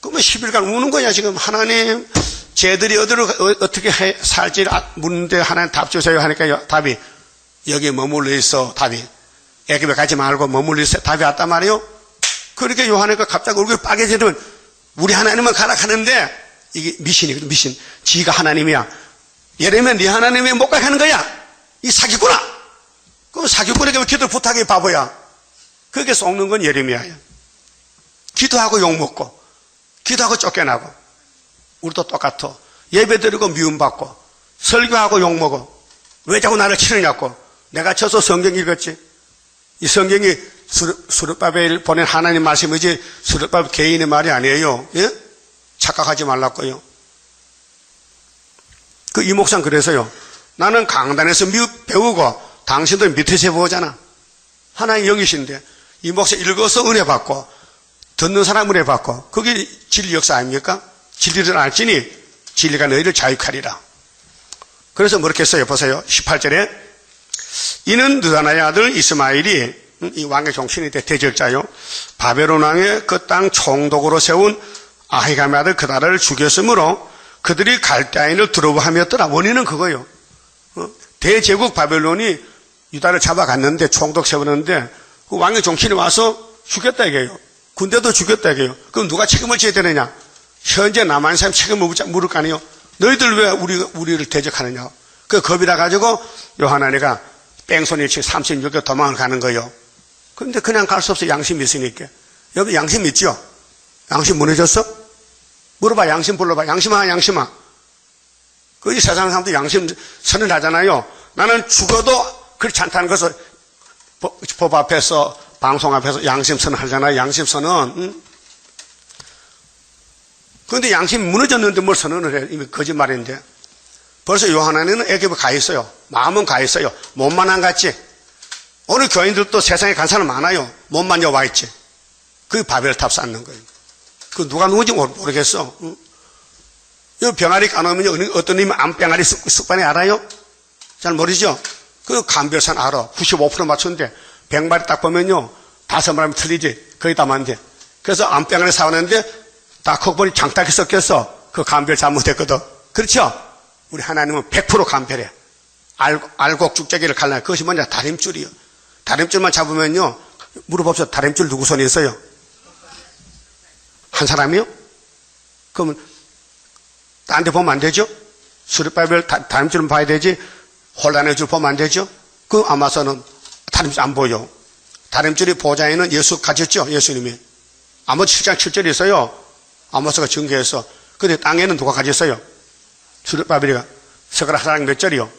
그러면 10일간 우는 거야 지금. 하나님 쟤들이 어떻게 살지 묻는데 하나님 답 주세요 하니까 답이 여기에 머물러 있어. 답이 애굽에 가지 말고 머물러 있어. 답이 왔단 말이에요. 그렇게 요한이가 갑자기 얼굴이 빨개지면 우리 하나님은 가라 하는데 이게 미신이거든. 미신. 지가 하나님이야. 예레미야 네 하나님이 못 가게 하는 거야. 이 사기꾼아. 그럼 사기꾼에게 기도 부탁해 바보야. 그렇게 속는 건 예레미야야. 기도하고 욕먹고 기도하고 쫓겨나고. 우리도 똑같아. 예배드리고 미움받고 설교하고 욕먹어. 왜 자꾸 나를 치느냐고. 내가 쳐서 성경 읽었지. 이 성경이 스룹바벨 보낸 하나님 말씀이지 스룹바벨 개인의 말이 아니에요. 예? 착각하지 말라고요. 그 이 목사는 그래서요. 나는 강단에서 배우고 당신들 밑에서 배우잖아. 하나님 영이신데 이 목사 읽어서 은혜 받고 듣는 사람 은혜 받고 그게 진리 역사 아닙니까? 진리를 알지니 진리가 너희를 자유하리라. 그래서 뭐렇게 했어요? 보세요. 18절에 이는 느다나의 아들 이스마엘이 이 왕의 종신이 대적자요. 바벨론 왕의 그 땅 총독으로 세운 아히감의 아들 그다를 죽였으므로 그들이 갈대아인을 두려워하였더라. 원인은 그거예요. 대제국 바벨론이 유다를 잡아갔는데 총독 세우는데 그 왕의 종친이 와서 죽였다 이게요. 군대도 죽였다 이게요. 그럼 누가 책임을 져야 되느냐? 현재 남한 사람 책임을 물을 거 아니에요. 너희들 왜 우리를 대적하느냐? 그 겁이라 가지고 요하나니가 뺑소니치 36개 도망을 가는 거예요. 그런데 그냥 갈 수 없어. 양심이 있으니까. 여러분 양심 있죠? 양심 무너졌어? 물어봐. 양심 불러봐. 양심아 양심아. 그 이 세상 사람도 양심 선언하잖아요. 나는 죽어도 그렇지 않다는 것을 법 앞에서 방송 앞에서 양심 선언하잖아요. 양심 선언. 응? 그런데 양심이 무너졌는데 뭘 선언을 해? 이미 거짓말인데. 벌써 요하나는 애굽에 가 있어요. 마음은 가 있어요. 몸만 안 갔지. 오늘 교인들도 세상에 간 사람 많아요. 몸만 와 있지. 그게 바벨탑 쌓는 거예요. 그 누가 누군지 모르겠어. 응? 이 병아리 까놓으면 어떤 님이 암병아리 습관이 알아요? 잘 모르죠? 그 감별산 알아. 95% 맞췄는데 100마리 딱 보면요 5마리 틀리지. 거의 다 맞는데. 그래서 암병아리 사왔는데 딱 그거 보니 장딱이 섞여서 그 감별 잘못했거든. 그렇죠? 우리 하나님은 100% 감별해. 알곡 쭉재기를 갈라요. 그것이 뭐냐? 다림줄이요. 다림줄만 잡으면요 물어봅시다. 다림줄 누구 손에 있어요? 한 사람이요? 그러면 딴 데 보면 안 되죠? 수리바벨 다림줄은 봐야 되지. 혼란의 줄 보면 안 되죠? 그 아마서는 다림줄 안 보여. 다림줄이 보좌에는 예수 가졌죠? 예수님이. 아모스 7장 7절이 있어요. 아모스가 증거해서. 근데 땅에는 누가 가졌어요? 수리바벨이가. 서가라 사랑 몇 절이요?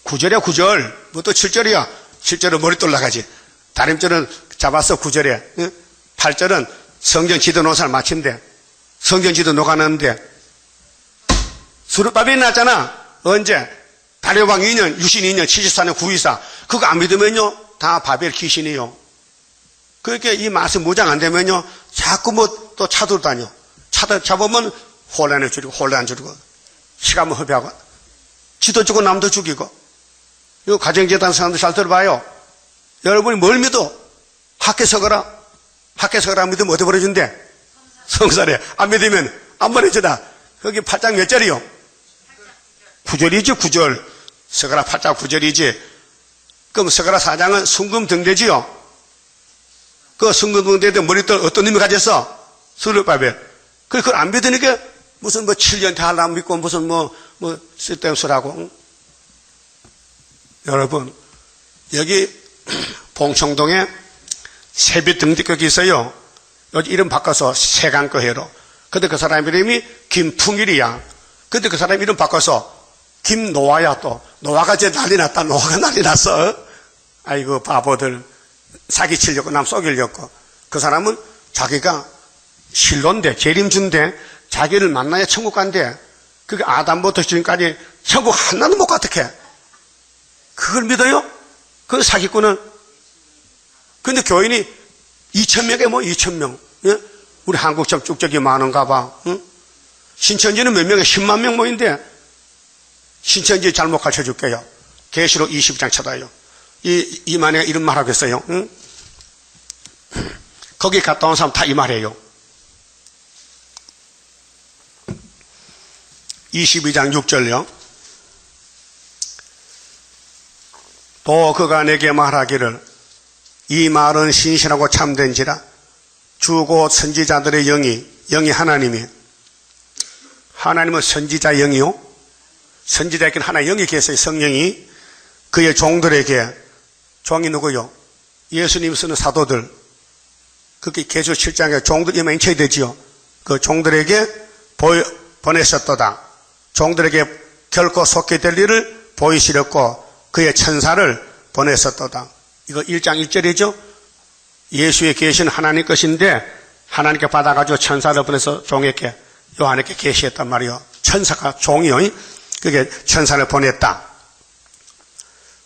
9절이야 9절. 뭐 또 7절이야. 7절은 머리 올라가지. 다림줄은 잡아서 9절에. 8절은 성전 지도 노사를 마친대. 성전 지도 녹아내는데 수르바벨이 났잖아. 언제? 다리오왕 2년, 유신 2년, 74년 924. 그거 안 믿으면요 다 바벨 귀신이요. 그렇게 이 말씀 무장 안 되면요 자꾸 뭐 또 차도로 다녀. 차도 잡으면 혼란을 줄이고 혼란 줄이고 시간을 허비하고 지도 주고 남도 죽이고. 이 가정재단 사람들 잘 들어봐요. 여러분이 뭘 믿어? 학교 서거라. 학교 서거라 안 믿으면 어디 버려준대? 성사래. 안 믿으면 안 버려주다. 거기 8장 몇 절이요? 9절이죠 9절. 서가라 8장 9절이지. 그럼 서가라 4장은 순금등대지요. 그 순금등대에 머리털 어떤 놈이 가졌어? 수르바벨. 그걸 안 믿으니까 무슨 뭐 7년 다 하려면 믿고 무슨 뭐 쓸데없는 소리하고. 응? 여러분 여기 봉청동에 세빛등대격이 있어요. 여기 이름 바꿔서 세강거해로. 근데 그 사람 이름이 김풍일이야. 근데 그 사람 이름 바꿔서 김노아야. 또 노아가 이제 난리 났다. 노아가 난리 났어. 아이고 바보들. 사기치려고 남 속이려고. 그 사람은 자기가 신론데 재림준데 자기를 만나야 천국 간대. 그게 아담부터 지금까지 천국 하나도 못 갔다해. 그걸 믿어요? 그 사기꾼은. 근데 교인이 2,000명에 뭐 2,000명. 예? 우리 한국처럼 쭉저기 많은가 봐. 응? 신천지는 몇 명에 10만 명 모인데 신천지 잘못 가르쳐 줄게요. 계시록 20장 쳐다요. 이만희가 이런 말 하겠어요. 응? 거기 갔다 온 사람 다 이 말해요. 22장 6절요. 또 그가 내게 말하기를 이 말은 신실하고 참된지라 주고 선지자들의 영이 하나님은 선지자 영이요. 선지자에게는 하나의 영이 계세요. 성령이 그의 종들에게. 종이 누구요? 예수님 쓰는 사도들. 그게 계시록 7장에 종들이 맹쳐야 되지요. 그 종들에게 보내셨도다. 종들에게 결코 속게 될 일을 보이시렸고 그의 천사를 보냈었도다. 이거 1장 1절이죠. 예수의 계시는 하나님 것인데 하나님께 받아가지고 천사를 보내서 종에게 요한에게 계시했단 말이요. 천사가 종이요. 그게 천사를 보냈다.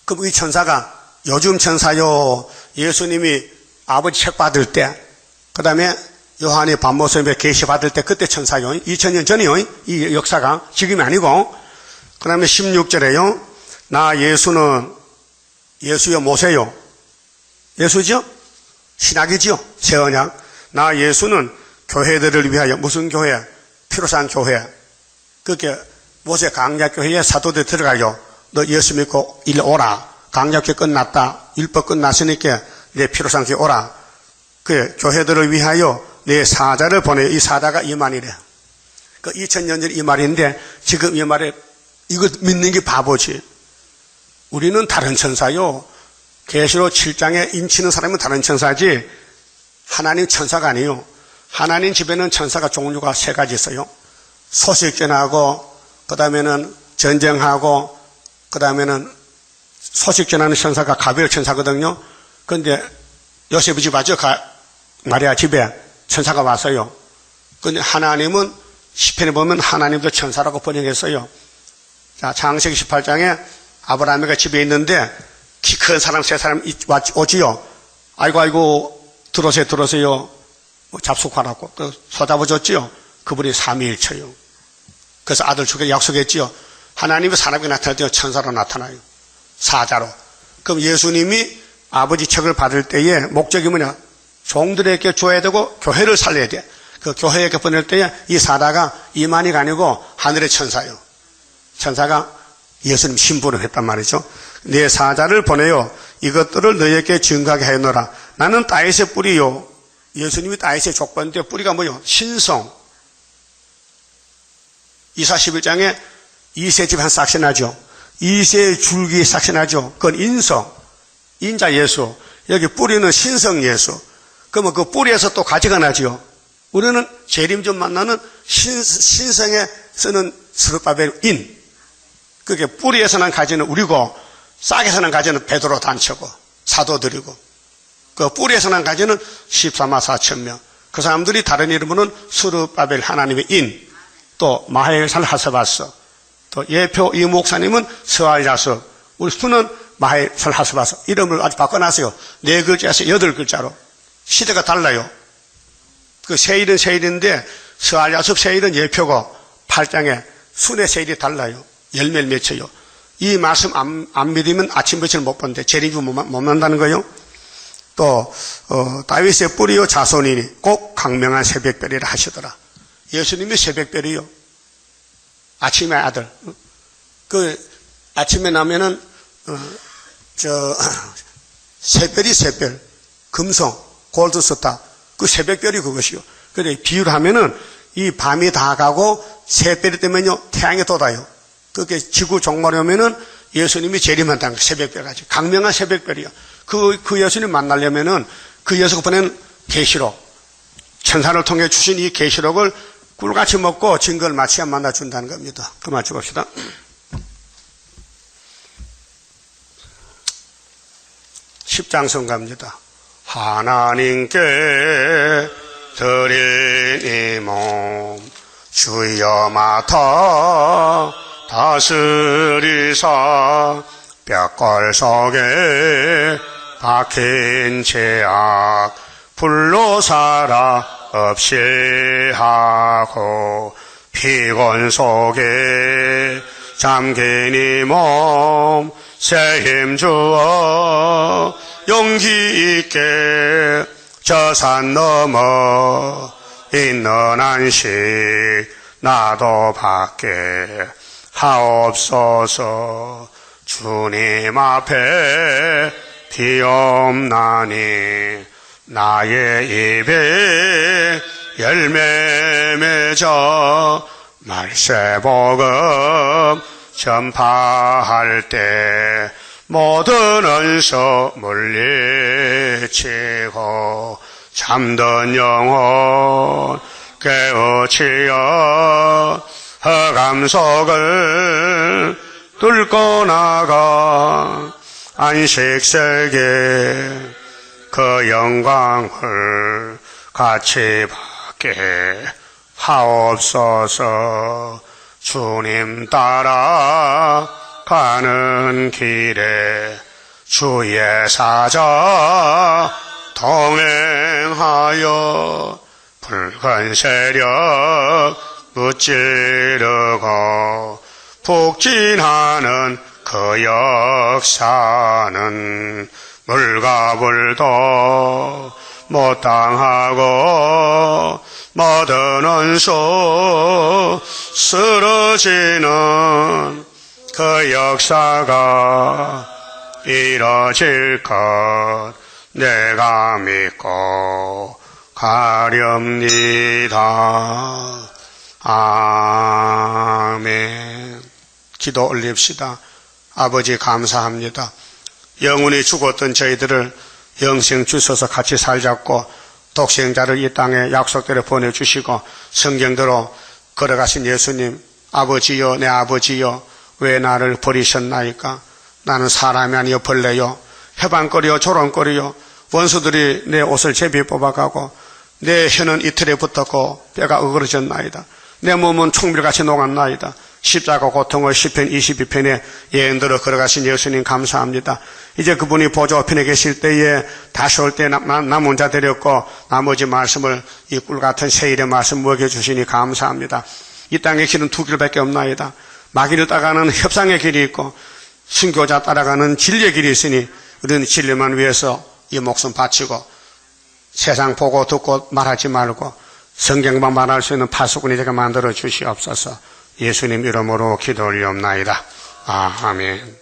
그럼 이 천사가 요즘 천사요. 예수님이 아버지 책 받을 때, 그 다음에 요한이 반모섬에 계시 받을 때 그때 천사요. 2000년 전이요. 이 역사가 지금이 아니고. 그 다음에 16절에요. 나 예수는 예수여 모세요. 예수죠? 신학이죠? 새 언약. 나 예수는 교회들을 위하여. 무슨 교회? 피로 산 교회. 그렇게 모세 강약교회에 사도들 들어가요. 너 예수 믿고 일로 오라. 강약교회 끝났다. 율법 끝났으니까 내 피로상께 오라. 그 교회들을 위하여 내 사자를 보내요. 이 사자가 이 말이래. 그 2000년 전 이 말인데 지금 이 말에 이거 믿는 게 바보지. 우리는 다른 천사요. 계시록 7장에 인치는 사람은 다른 천사지 하나님 천사가 아니에요. 하나님 집에는 천사가 종류가 3가지 있어요. 소식 전하고 그 다음에는 전쟁하고 그 다음에는 소식 전하는 천사가 가브리엘 천사거든요. 그런데 요셉 집 아죠. 마리아 집에 천사가 왔어요. 그런데 하나님은 시편에 보면 하나님도 천사라고 번역했어요. 자, 창세기 18장에 아브라함이가 집에 있는데 키 큰 사람 3사람 오지요. 아이고 들어오세요. 잡숫하라고 서잡아줬지요. 그분이 3일쳐요. 그래서 아들 주기로 약속했지요. 하나님이 사람에게 나타날 때 천사로 나타나요. 사자로. 그럼 예수님이 아버지 책을 받을 때에 목적이 뭐냐? 종들에게 줘야 되고 교회를 살려야 돼. 그 교회에게 보낼 때에 이 사자가 이만희가 아니고 하늘의 천사요. 천사가 예수님 신부를 했단 말이죠. 내 사자를 보내요. 이것들을 너희에게 증거하게 하였노라. 나는 다윗의 뿌리요. 예수님이 다윗의 족보인데 뿌리가 뭐요? 신성. 이사 11장에 이세 집안 싹시 나죠. 이세의 줄기 싹시 나죠. 그건 인성. 인자 예수. 여기 뿌리는 신성 예수. 그러면 그 뿌리에서 또 가지가 나죠. 우리는 재림 좀 만나는 신성에 쓰는 스룹바벨 인. 그게 뿌리에서 난 가지는 우리고 싹에서 난 가지는 베드로 단체고 사도들이고 그 뿌리에서 난 가지는 14만 4천 명. 그 사람들이 다른 이름으로는 스룹바벨 하나님의 인, 또 마헬살 하스바스, 또 예표 이 목사님은 스알야스, 우리 수는 마헬살 하스바스. 이름을 아주 바꿔놨어요. 4글자에서 8글자로. 시대가 달라요. 그 세일은 세일인데 스알야스 세일은 예표고 8장에 순의 세일이 달라요. 열매를 맺혀요. 이 말씀 안 믿으면 아침 며칠 못 본대. 재림주 못 만다는 거예요. 또 다윗의 뿌리요 자손이니 꼭 강명한 새벽별이라 하시더라. 예수님이 새벽별이요. 아침의 아들. 그 아침에 나면은 새별, 금성, 골드스타. 그 새벽별이 그것이요. 그래 비유를 하면은 이 밤이 다 가고 새별이 되면요 태양이 돋아요. 그게 지구 종말이 오면은 예수님이 재림한다는 거예요. 새벽별까지. 강명한 새벽별이요. 그 예수님 만나려면은 그 예수가 보낸 계시록, 천사를 통해 주신 이 계시록을 꿀같이 먹고 증거를 마치야 만나준다는 겁니다. 그만 찍읍시다. 십장성 갑니다. 하나님께 드린 이 몸 주여 맡아 다스리사 뼈골 속에 박힌 죄악 불로 살아 없이 하고 피곤 속에 잠긴 이 몸 새 힘 주어 용기 있게 저 산 넘어 있는 안식 나도 받게 하옵소서. 주님 앞에 비옵나니 나의 입에 열매 맺어 말세복음 전파할 때 모든 은수 물리치고 잠든 영혼 깨우치어 흑암 속을 뚫고 나가 안식세계 그 영광을 같이 받게 하옵소서. 주님 따라 가는 길에 주의 사자 동행하여 붉은 세력 무찌르고 북진하는 그 역사는 물과 불도 못 당하고 모든 수 쓰러지는 그 역사가 이뤄질 것 내가 믿고 가렵니다. 아멘. 기도 올립시다. 아버지 감사합니다. 영혼이 죽었던 저희들을 영생 주셔서 같이 살자고 독생자를 이 땅에 약속대로 보내주시고 성경대로 걸어가신 예수님, 아버지여 내 아버지여 왜 나를 버리셨나이까? 나는 사람이 아니여 벌레요 해방거리요 조롱거리요 원수들이 내 옷을 제비 뽑아가고 내 혀는 이틀에 붙었고 뼈가 어그러졌나이다. 내 몸은 총밀같이 녹았나이다. 십자가 고통을 시편 22편에 예언대로 걸어가신 예수님 감사합니다. 이제 그분이 보좌편에 계실 때에 다시 올 때 남은 자 데렸고 나머지 말씀을 이 꿀같은 세일의 말씀 먹여주시니 감사합니다. 이 땅의 길은 두 길밖에 없나이다. 마귀를 따라가는 협상의 길이 있고 순교자 따라가는 진리의 길이 있으니 우리는 진리만 위해서 이 목숨 바치고 세상 보고 듣고 말하지 말고 성경만 말할 수 있는 파수꾼이 되게 만들어 주시옵소서. 예수님 이름으로 기도 올리옵나이다. 아멘.